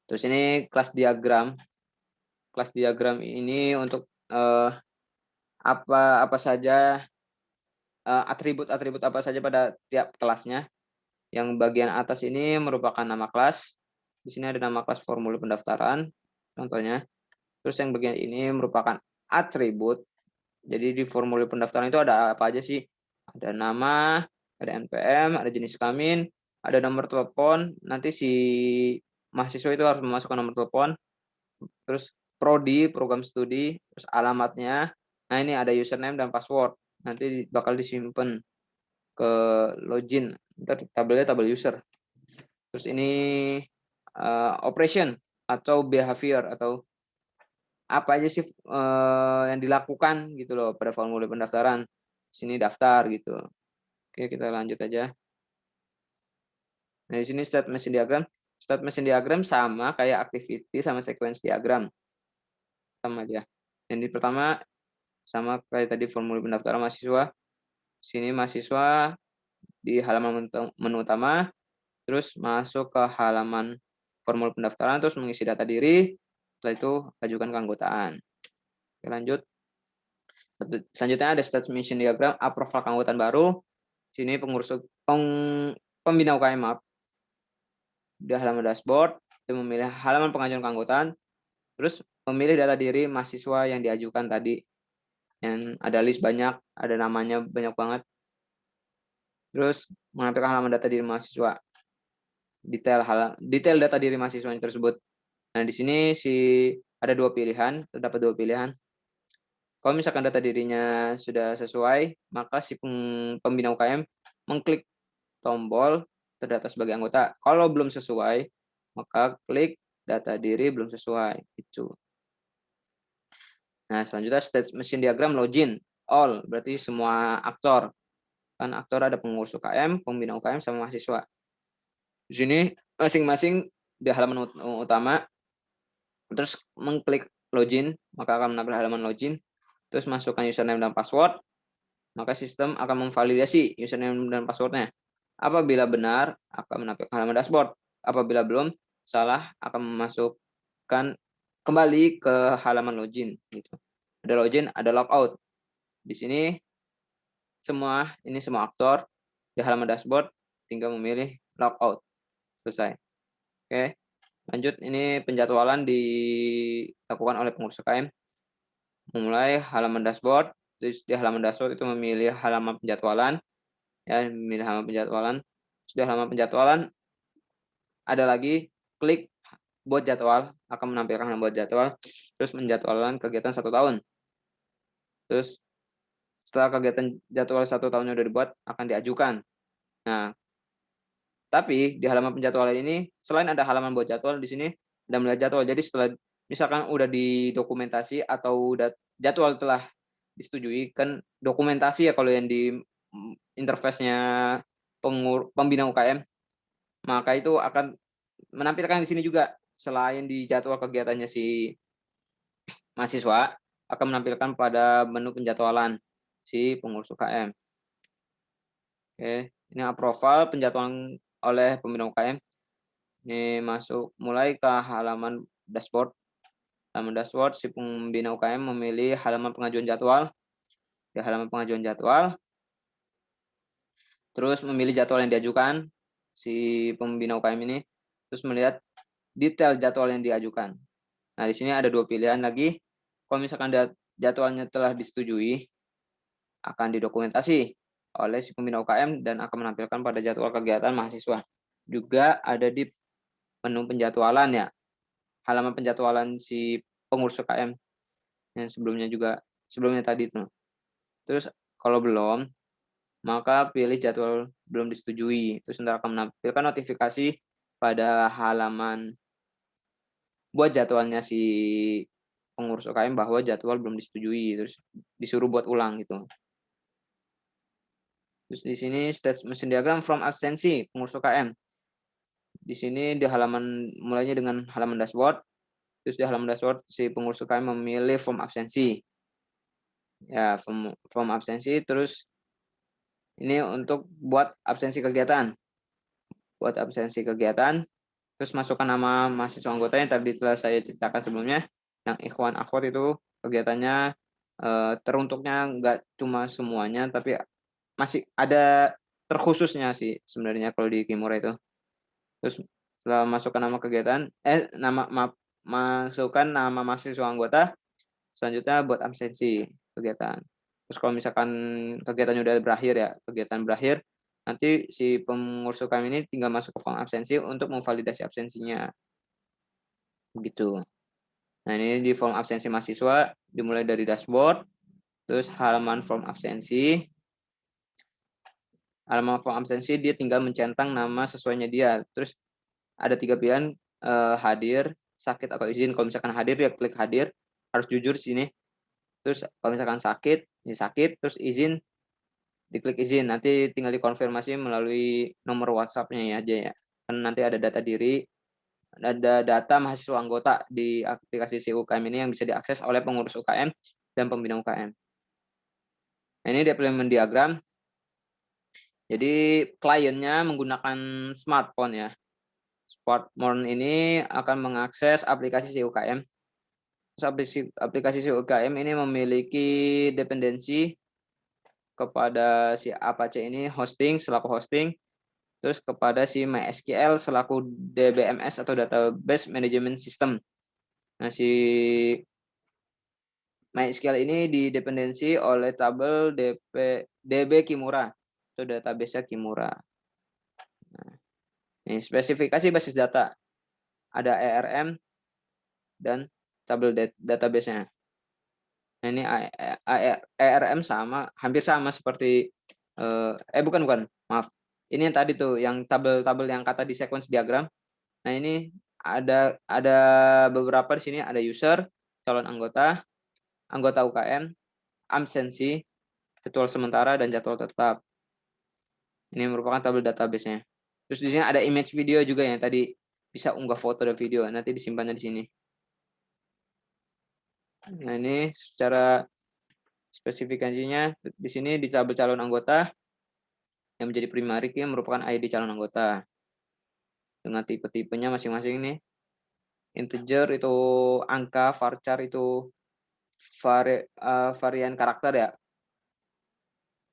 Terus ini kelas diagram. Kelas diagram ini untuk apa saja atribut-atribut apa saja pada tiap kelasnya. Yang bagian atas ini merupakan nama kelas. Di sini ada nama kelas formulir pendaftaran, contohnya. Terus yang bagian ini merupakan atribut. Jadi di formulir pendaftaran itu ada apa aja sih? Ada nama, ada NPM, ada jenis kelamin, ada nomor telepon. Nanti si mahasiswa itu harus memasukkan nomor telepon. Terus prodi, program studi, terus alamatnya. Nah ini ada username dan password. Nanti bakal disimpan ke login. Ntar tabelnya tabel user. Terus ini operation atau behavior atau apa aja sih yang dilakukan gitu loh pada formulir pendaftaran. Sini daftar gitu. Oke, kita lanjut aja. Nah, di sini state machine diagram. State machine diagram sama kayak activity sama sequence diagram, sama dia. Yang di pertama sama kayak tadi formulir pendaftaran mahasiswa. Sini mahasiswa di halaman menu utama, terus masuk ke halaman formulir pendaftaran, terus mengisi data diri, setelah itu ajukan keanggotaan. Oke, lanjut. Selanjutnya ada state mission diagram approval keanggotaan baru. Sini pembina UKM, maaf. Di halaman dashboard, itu memilih halaman pengajuan keanggotaan, terus memilih data diri mahasiswa yang diajukan tadi. Yang ada list banyak, ada namanya banyak banget. Terus menampilkan halaman data diri mahasiswa. Detail data diri mahasiswa tersebut. Nah, di sini ada terdapat dua pilihan. Kalau misalkan data dirinya sudah sesuai, maka si pembina UKM mengklik tombol terdata sebagai anggota. Kalau belum sesuai, maka klik data diri belum sesuai. Itu. Nah, selanjutnya state machine diagram login all, berarti semua aktor. Kan aktor ada pengurus UKM, pembina UKM, sama mahasiswa. Di sini masing-masing di halaman utama, terus mengklik login, maka akan menampilkan halaman login, terus masukkan username dan password, maka sistem akan memvalidasi username dan passwordnya. Apabila benar, akan menampilkan halaman dashboard. Apabila belum, salah, akan memasukkan kembali ke halaman login. Gitu. Ada login, ada logout. Di sini semua aktor di halaman dashboard, tinggal memilih logout. Selesai. Oke, lanjut. Ini penjadwalan dilakukan oleh pengurus UKM. Memulai halaman dashboard, terus di halaman dashboard itu memilih halaman penjadwalan, ya, memilih halaman penjadwalan. Sudah halaman penjadwalan, ada lagi klik buat jadwal, akan menampilkan halaman buat jadwal, terus menjadwalkan kegiatan 1 tahun. Terus setelah kegiatan jadwal 1 tahunnya sudah dibuat, akan diajukan. Nah, tapi di halaman penjadwalan ini, selain ada halaman buat jadwal, di sini ada melihat jadwal. Jadi setelah misalkan udah didokumentasi atau jadwal telah disetujui, kan dokumentasi ya kalau yang di interface-nya pembina UKM, maka itu akan menampilkan di sini juga. Selain di jadwal kegiatannya si mahasiswa, akan menampilkan pada menu penjadwalan si pengurus UKM. Oke, ini approval penjadwalan oleh pembina UKM. Ini masuk mulai ke halaman dashboard. Halaman dashboard, si pembina UKM memilih halaman pengajuan jadwal. Di halaman pengajuan jadwal, terus memilih jadwal yang diajukan si pembina UKM ini, terus melihat detail jadwal yang diajukan. Nah, di sini ada 2 pilihan lagi. Kalau misalkan jadwalnya telah disetujui, akan didokumentasi oleh si pembina UKM dan akan menampilkan pada jadwal kegiatan mahasiswa. Juga ada di menu penjadwalan, ya, halaman penjadwalan si pengurus UKM yang sebelumnya tadi itu. Terus kalau belum, maka pilih jadwal belum disetujui. Terus nanti akan menampilkan notifikasi pada halaman buat jadwalnya si pengurus UKM bahwa jadwal belum disetujui, terus disuruh buat ulang gitu. Terus di sini state machine diagram from absensi pengurus UKM. Di sini di halaman mulainya dengan halaman dashboard. Terus di halaman dashboard si pengurus UKM memilih form absensi. Ya, form absensi, terus ini untuk buat absensi kegiatan. Buat absensi kegiatan, terus masukkan nama mahasiswa anggota yang tadi telah saya ceritakan sebelumnya. Yang ikhwan akhwat itu kegiatannya teruntuknya nggak cuma semuanya, tapi masih ada terkhususnya sih sebenarnya kalau di Kimura itu. Terus setelah masukkan nama kegiatan, masukkan nama mahasiswa anggota, selanjutnya buat absensi kegiatan. Terus kalau misalkan kegiatannya udah berakhir, ya, kegiatan berakhir, nanti si pengurus UKM ini tinggal masuk ke form absensi untuk memvalidasi absensinya. Begitu. Nah, ini di form absensi mahasiswa, dimulai dari dashboard, terus halaman form absensi. Halaman form absensi dia tinggal mencentang nama sesuainya dia. Terus ada 3 pilihan, hadir, sakit, atau izin. Kalau misalkan hadir, ya klik hadir, harus jujur di sini. Terus kalau misalkan sakit, ya sakit, terus izin diklik izin, nanti tinggal dikonfirmasi melalui nomor WhatsApp-nya ya aja ya. Kan nanti ada data diri, ada data mahasiswa anggota di aplikasi si UKM ini yang bisa diakses oleh pengurus UKM dan pembina UKM. Nah, ini deployment diagram. Jadi kliennya menggunakan smartphone ya. Smartphone ini akan mengakses aplikasi si UKM. Aplikasi si UKM ini memiliki dependensi kepada si Apache ini hosting selaku hosting, terus kepada si MySQL selaku DBMS atau Database Management System. Nah, si MySQL ini didependensi oleh tabel DB Kimura atau database Kimura. Nah, ini spesifikasi basis data. Ada ERM dan tabel database-nya. Nah, ini ERM hampir sama seperti bukan, maaf. Ini yang tadi tuh, yang tabel-tabel yang kata di sequence diagram. Nah, ini ada beberapa di sini, ada user, calon anggota, anggota UKM, absensi, jadwal sementara dan jadwal tetap. Ini merupakan tabel database-nya. Terus di sini ada image video juga yang tadi bisa unggah foto dan video, nanti disimpannya di sini. Nah, ini secara spesifikasinya di sini di tabel calon anggota yang menjadi primary key merupakan ID calon anggota dengan tipe-tipenya masing-masing nih. Integer itu angka, varchar itu varian karakter ya.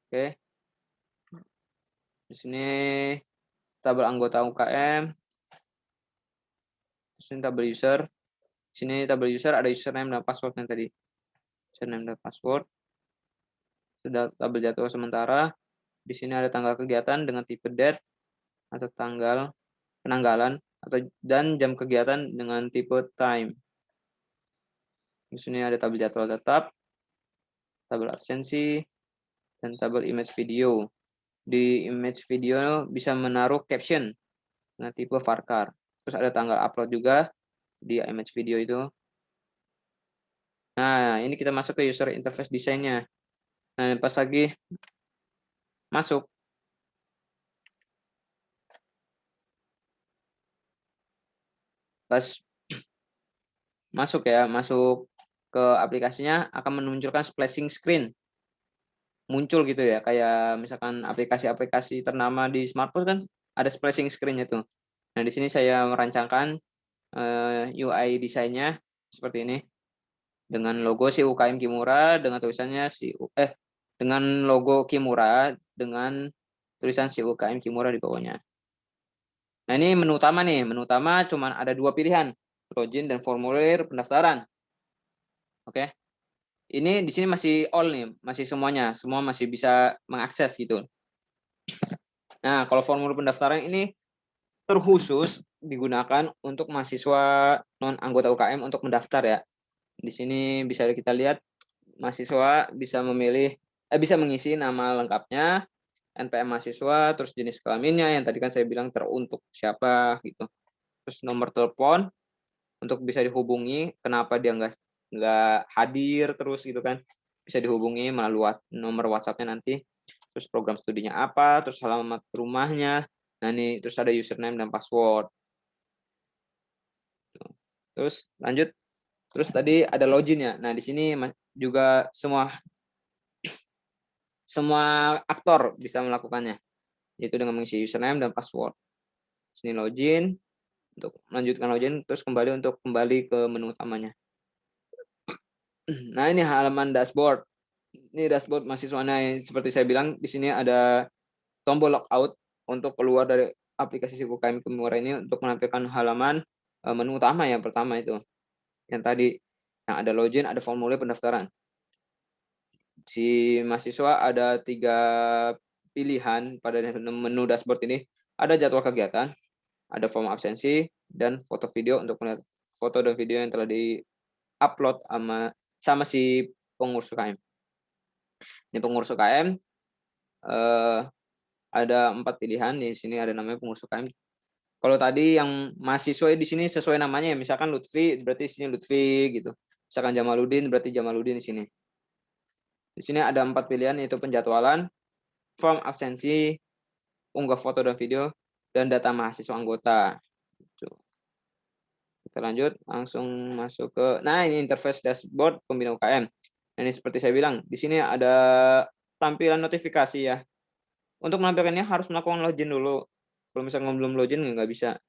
Oke. Di sini tabel anggota UKM. Di sini tabel user. Di sini tabel user ada username dan passwordnya tadi. Username dan password. Sudah tabel jadwal sementara. Di sini ada tanggal kegiatan dengan tipe date atau tanggal penanggalan dan jam kegiatan dengan tipe time. Di sini ada tabel jadwal tetap, tabel absensi, dan tabel image video. Di image video bisa menaruh caption dengan tipe varchar. Terus ada tanggal upload juga di image video itu. Nah, ini kita masuk ke user interface desainnya. Nah, pas lagi masuk, masuk ke aplikasinya akan menunjukkan splashing screen. Muncul gitu ya, kayak misalkan aplikasi-aplikasi ternama di smartphone kan ada splashing screen-nya tuh. Nah, di sini saya merancangkan UI desainnya seperti ini dengan logo si UKM Kimura dengan tulisannya dengan logo Kimura dengan tulisan si UKM Kimura di bawahnya. Nah, ini menu utama nih. Menu utama cuma ada 2 pilihan, login dan formulir pendaftaran. Oke. Ini di sini masih all nih, masih semuanya, semua masih bisa mengakses gitu. Nah, kalau formulir pendaftaran ini terkhusus digunakan untuk mahasiswa non anggota UKM untuk mendaftar ya. Di sini bisa kita lihat mahasiswa bisa mengisi nama lengkapnya, NPM mahasiswa, terus jenis kelaminnya yang tadi kan saya bilang teruntuk siapa gitu. Terus nomor telepon untuk bisa dihubungi, kenapa dia nggak hadir terus gitu kan. Bisa dihubungi melalui nomor WhatsApp-nya nanti. Terus program studinya apa, terus alamat rumahnya. Nah, ini terus ada username dan password. Terus lanjut. Terus tadi ada login ya. Nah, di sini juga semua aktor bisa melakukannya, yaitu dengan mengisi username dan password. Sini login, untuk melanjutkan login, terus kembali ke menu utamanya. Nah, ini halaman dashboard. Ini dashboard mahasiswanya yang seperti saya bilang, di sini ada tombol logout untuk keluar dari aplikasi UKM Kimura ini untuk menampilkan halaman menu utama yang pertama itu. Yang tadi, yang ada login, ada formulir pendaftaran. Si mahasiswa ada 3 pilihan pada menu dashboard ini. Ada jadwal kegiatan, ada form absensi, dan foto video untuk melihat foto dan video yang telah di-upload sama si pengurus UKM. Ini pengurus UKM ada 4 pilihan, di sini ada namanya pengurus UKM. Kalau tadi yang mahasiswa di sini sesuai namanya ya, misalkan Lutfi berarti di sini Lutfi gitu. Misalkan Jamaluddin berarti Jamaluddin di sini. Di sini ada 4 pilihan yaitu penjadwalan, form absensi, unggah foto dan video, dan data mahasiswa anggota. Gitu. Kita lanjut, langsung masuk ke ini interface dashboard pembina UKM. Nah, ini seperti saya bilang, di sini ada tampilan notifikasi ya. Untuk menampilkannya harus melakukan login dulu. Kalau misalnya belum login nggak bisa.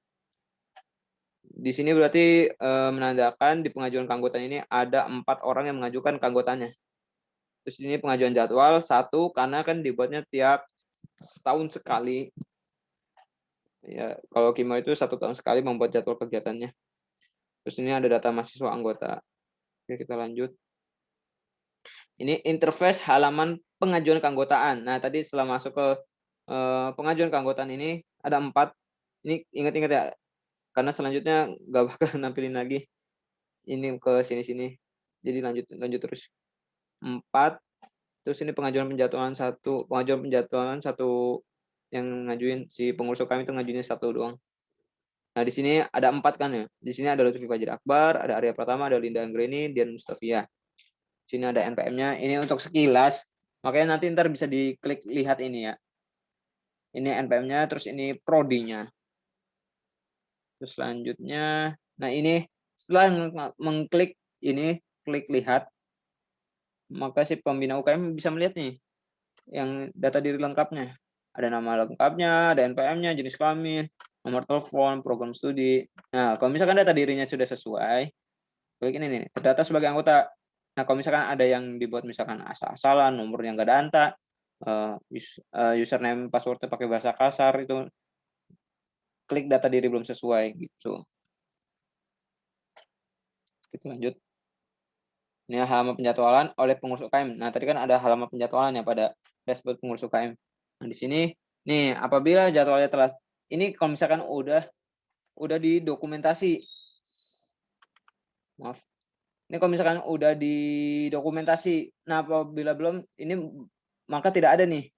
Di sini berarti menandakan di pengajuan keanggotaan ini ada 4 orang yang mengajukan keanggotaannya. Terus ini pengajuan jadwal 1 karena kan dibuatnya tiap setahun sekali. Ya, kalau Kimo itu 1 tahun sekali membuat jadwal kegiatannya. Terus ini ada data mahasiswa anggota. Oke, kita lanjut. Ini interface halaman pengajuan keanggotaan. Nah, tadi setelah masuk ke pengajuan keanggotaan ini ada 4. Ini ingat-ingat ya, karena selanjutnya nggak bakal nampilin lagi. Ini ke sini-sini. Jadi lanjut terus. 4. Terus ini pengajuan penjadwalan 1, pengajuan penjadwalan 1 yang ngajuin si pengurus UKM itu ngajuinnya 1 doang. Nah, di sini ada 4 kan ya. Di sini ada Lutfi Fajri Akbar, ada Arya Pratama, ada Linda Anggreni, Dian Mustafia. Di sini ada NPM-nya. Ini untuk sekilas. Makanya nanti ntar bisa diklik lihat ini ya. Ini NPM-nya, terus ini prodinya. Terus selanjutnya, nah ini setelah mengklik ini, klik lihat, maka si pembina UKM bisa melihat nih yang data diri lengkapnya. Ada nama lengkapnya, ada NPM-nya, jenis kelamin, nomor telepon, program studi. Nah, kalau misalkan data dirinya sudah sesuai, klik ini nih, terdata sebagai anggota. Nah, kalau misalkan ada yang dibuat misalkan asal-asalan, nomornya nggak ada anta, username passwordnya pakai bahasa kasar, itu klik data diri belum sesuai gitu. Kita lanjut. Ini halaman penjadwalan oleh pengurus UKM. Nah, tadi kan ada halaman penjadwalan ya pada dashboard pengurus UKM. Nah, di sini nih apabila jadwalnya telah ini kalau misalkan udah didokumentasi. Maaf. Ini kalau misalkan udah didokumentasi. Nah, apabila belum ini maka tidak ada nih.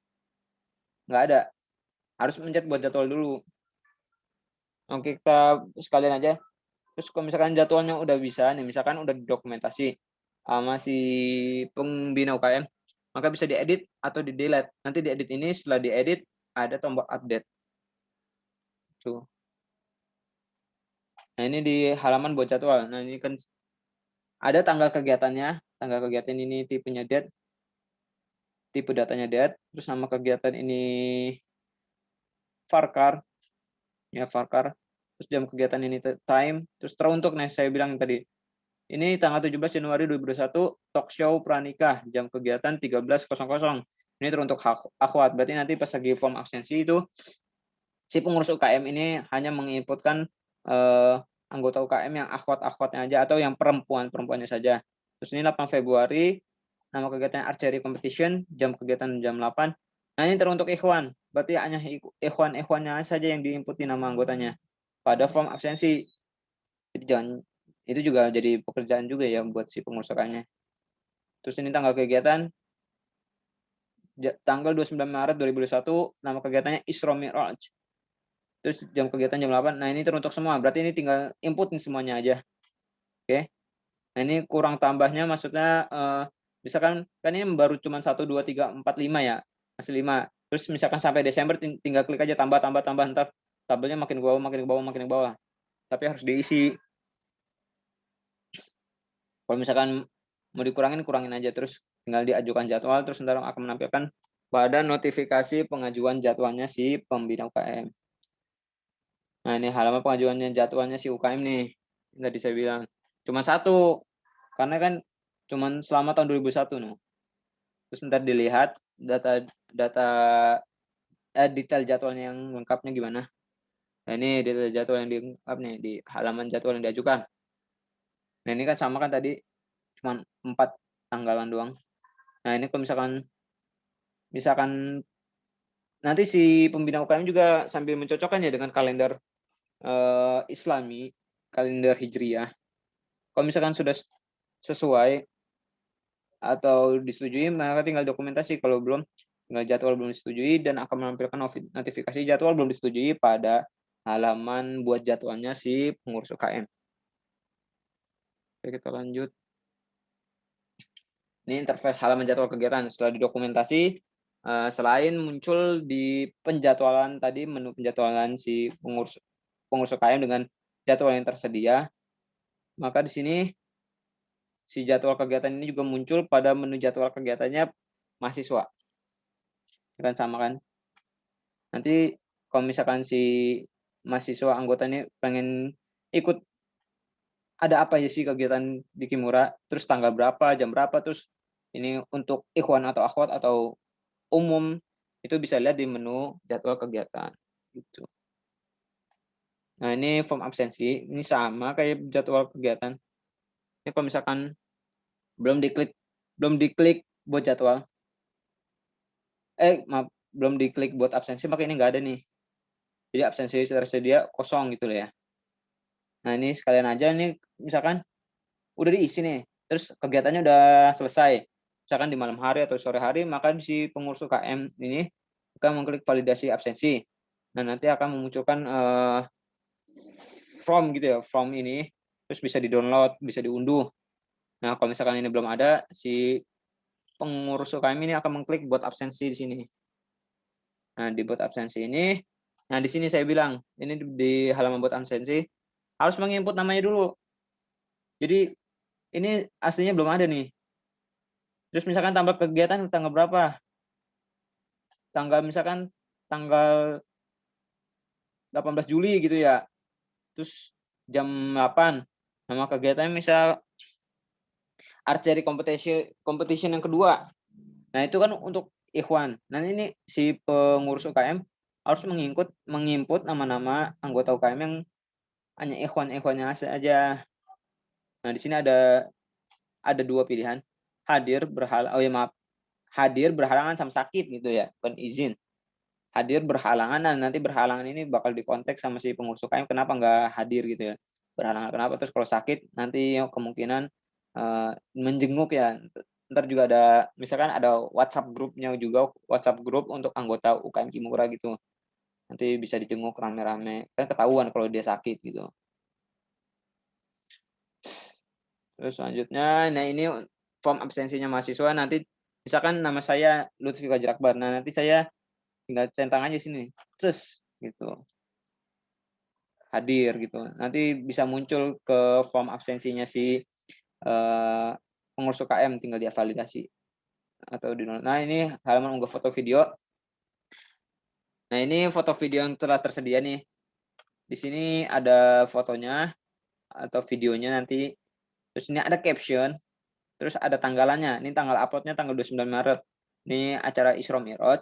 Nggak ada. Harus mencet buat jadwal dulu. Oke, kita sekalian aja. Terus kalau misalkan jadwalnya udah bisa nih, misalkan udah didokumentasi sama si pembina UKM, maka bisa diedit atau di-delete. Nanti diedit ini setelah diedit ada tombol update. Tuh. Nah, ini di halaman buat jadwal. Nah, ini kan ada tanggal kegiatannya. Tanggal kegiatan ini tipenya date. Tipe datanya date. Terus nama kegiatan ini varchar. Ya, varchar. Terus jam kegiatan ini time. Terus teruntuk, nah saya bilang tadi. Ini tanggal 17 Januari 2021, talk show pranikah, jam kegiatan 13.00. Ini teruntuk akhwat, berarti nanti pas lagi form absensi itu, si pengurus UKM ini hanya menginputkan anggota UKM yang akhwat-akhwatnya aja, atau yang perempuan-perempuannya saja. Terus ini 8 Februari, nama kegiatan archery competition, jam kegiatan jam 8. Nah, ini teruntuk ikhwan, berarti hanya ikhwan-ikhwannya saja yang diinputi nama anggotanya pada form absensi. Jadi itu juga jadi pekerjaan juga ya buat si pengurus UKM-nya. Terus ini tanggal kegiatan tanggal 29 Maret 2021, nama kegiatannya Isra Mi'raj. Terus jam kegiatan jam 8. Nah, ini teruntuk semua. Berarti ini tinggal input nih semuanya aja. Oke. Nah, ini kurang tambahnya maksudnya misalkan kan ini baru cuma 1 2 3 4 5 ya. Masih 5. Terus misalkan sampai Desember tinggal klik aja tambah ntar tabelnya makin ke bawah makin ke bawah makin ke bawah. Tapi harus diisi. Kalau misalkan mau kurangin aja, terus tinggal diajukan jadwal, terus ntar akan menampilkan pada notifikasi pengajuan jadwalnya si pembina UKM. Nah, ini halaman pengajuannya jadwalnya si UKM nih. Yang tadi saya bilang. Cuma 1. Karena kan cuma selama tahun 2001 nih. Terus ntar dilihat detail jadwalnya yang lengkapnya gimana. Nah, ini detail jadwal yang lengkap nih di halaman jadwal yang diajukan. Nah, ini kan sama kan tadi cuma 4 tanggalan doang. Nah, ini kalau misalkan nanti si pembina UKM juga sambil mencocokkan ya dengan kalender Islami, kalender Hijriyah. Kalau misalkan sudah sesuai atau disetujui, maka tinggal dokumentasi. Kalau belum, tinggal jadwal belum disetujui dan akan menampilkan notifikasi jadwal belum disetujui pada halaman buat jadwalnya si pengurus UKM. Oke, kita lanjut. Ini interface halaman jadwal kegiatan. Setelah didokumentasi, Selain muncul di penjadwalan tadi, menu penjadwalan si pengurus pengurus UKM dengan jadwal yang tersedia, maka di sini si jadwal kegiatan ini juga muncul pada menu jadwal kegiatannya mahasiswa. Kan sama kan? Nanti kalau misalkan si mahasiswa anggota ini pengen ikut, ada apa aja sih kegiatan di Kimura, terus tanggal berapa, jam berapa, terus ini untuk ikhwan atau akhwat atau umum, itu bisa lihat di menu jadwal kegiatan, gitu. Nah, ini form absensi, ini sama kayak jadwal kegiatan. Ini kalau misalkan belum diklik belum diklik buat jadwal, maaf, belum diklik buat absensi, maka ini nggak ada nih. Jadi absensi tersedia kosong gitu loh ya. Nah, ini sekalian aja nih, misalkan udah diisi nih, terus kegiatannya udah selesai, misalkan di malam hari atau sore hari, maka si pengurus UKM ini akan mengklik validasi absensi. Nah, nanti akan memunculkan, form gitu ya, form ini, terus bisa di-download, bisa diunduh. Nah, kalau misalkan ini belum ada, si pengurus UKM ini akan mengklik buat absensi di sini. Nah, di buat absensi ini, nah di sini saya bilang, ini di halaman buat absensi, harus menginput namanya dulu. Jadi, ini aslinya belum ada nih. Terus misalkan tambah kegiatan tanggal berapa? Tanggal misalkan tanggal 18 Juli gitu ya, terus jam 8, nama kegiatannya misal archery competition yang kedua. Nah, itu kan untuk ikhwan. Nah, ini si pengurus UKM harus menginput nama-nama anggota UKM yang hanya ikhwan-ikhwannya saja. Nah, di sini ada 2 pilihan, hadir berhalangan sama sakit gitu ya, bukan izin. Hadir berhalangan, nah nanti berhalangan ini bakal dikontak sama si pengurus UKM kenapa nggak hadir gitu ya. Berhalangan kenapa, terus kalau sakit nanti kemungkinan, menjenguk ya, ntar juga ada misalkan ada WhatsApp grupnya juga, WhatsApp grup untuk anggota UKM Kimura gitu. Nanti bisa dijenguk rame-rame, kan ketahuan kalau dia sakit gitu. Terus selanjutnya, nah ini form absensinya mahasiswa, nanti misalkan nama saya Lutfi Fajar Akbar, nah nanti saya tinggal centang aja sini, terus gitu, hadir gitu. Nanti bisa muncul ke form absensinya si, pengurus UKM, tinggal dia validasi atau nah ini halaman unggah foto video. Nah, ini foto video yang telah tersedia nih. Di sini ada fotonya atau videonya nanti, terus ini ada caption, terus ada tanggalannya. Ini tanggal upload-nya tanggal 29 Maret. Ini acara Isra Mi'raj.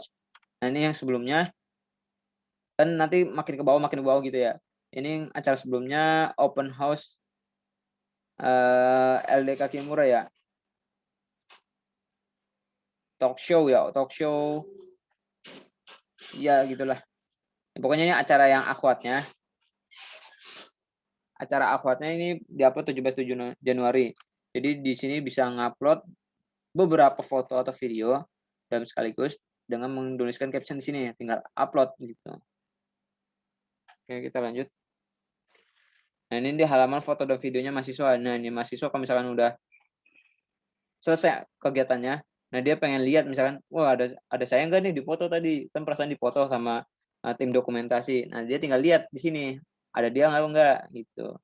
Nah, ini yang sebelumnya, kan nanti makin ke bawah gitu ya. Ini acara sebelumnya open house, LDK Kimura ya. Talk show ya, ya gitulah. Pokoknya ini acara yang akhwatnya. Acara akhwatnya ini di-upload 17 Januari. Jadi di sini bisa ngupload beberapa foto atau video dalam sekaligus dengan menuliskan caption di sini, tinggal upload gitu. Oke, kita lanjut. Nah, ini di halaman foto dan videonya mahasiswa. Nah, ini mahasiswa kalau misalkan udah selesai kegiatannya, nah dia pengen lihat misalkan, wah ada saya nggak nih di foto tadi, kan perasaan dipoto sama, tim dokumentasi. Nah, dia tinggal lihat di sini, ada dia nggak gitu.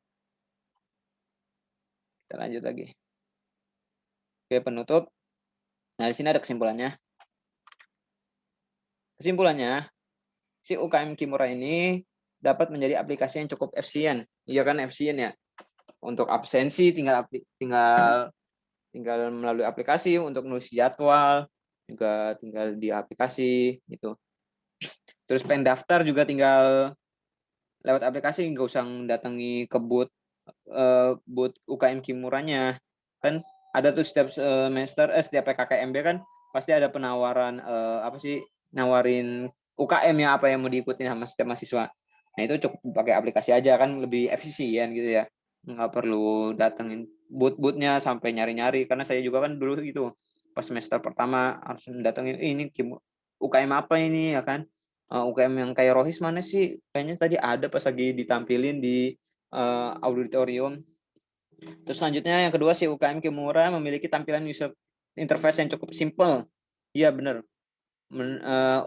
Kita lanjut lagi. Oke, penutup. Nah, di sini ada kesimpulannya. Kesimpulannya, si UKM Kimura ini dapat menjadi aplikasi yang cukup efisien. Iya kan, efisien ya. Untuk absensi tinggal melalui aplikasi, untuk nulis jadwal juga tinggal di aplikasi gitu. Terus pendaftar juga tinggal lewat aplikasi, nggak usah datangi ke booth UKM Kimuranya. Kan ada tuh setiap semester, setiap PKKMB kan pasti ada penawaran, apa sih, nawarin UKM ya, apa yang mau diikuti sama setiap mahasiswa. Nah, itu cukup pakai aplikasi aja kan lebih efisien gitu ya. Nggak perlu datengin booth-booth-nya sampai nyari-nyari, karena saya juga kan dulu gitu, pas semester pertama harus datengin, ini UKM apa ini ya kan. UKM yang kayak Rohis mana sih? Kayaknya tadi ada pas lagi ditampilin di, auditorium. Terus selanjutnya yang kedua, si UKM Kimura memiliki tampilan user interface yang cukup simple. Iya bener,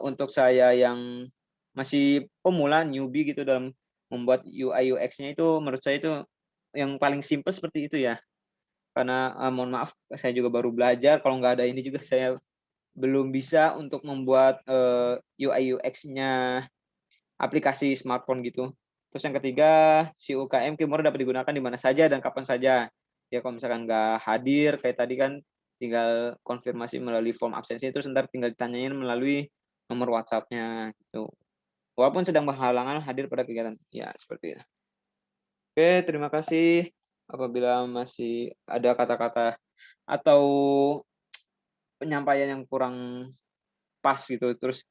Untuk saya yang masih pemula, newbie gitu dalam membuat UI UX-nya itu menurut saya itu yang paling simpel seperti itu ya. Karena, mohon maaf saya juga baru belajar, kalau nggak ada ini juga saya belum bisa untuk membuat, UI UX-nya aplikasi smartphone gitu. Terus yang ketiga, si UKM Kimura dapat digunakan di mana saja dan kapan saja. Ya kalau misalkan nggak hadir kayak tadi kan tinggal konfirmasi melalui form absensi, terus entar tinggal ditanyain melalui nomor WhatsApp-nya gitu. Walaupun sedang berhalangan hadir pada kegiatan. Ya seperti itu. Oke, terima kasih. Apabila masih ada kata-kata atau penyampaian yang kurang pas gitu, terus,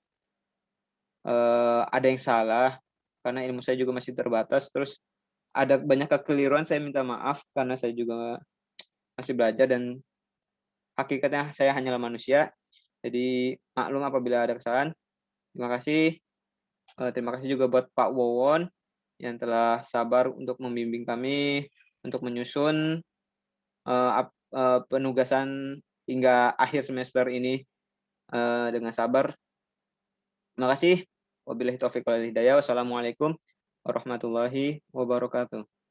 ada yang salah, karena ilmu saya juga masih terbatas, terus ada banyak kekeliruan, saya minta maaf karena saya juga masih belajar dan hakikatnya saya hanyalah manusia. Jadi maklum apabila ada kesalahan. Terima kasih, terima kasih juga buat Pak Wowon yang telah sabar untuk membimbing kami untuk menyusun, penugasan hingga akhir semester ini, dengan sabar. Terima kasih. Wabillahi taufiq wal hidayah. Wassalamualaikum warahmatullahi wabarakatuh.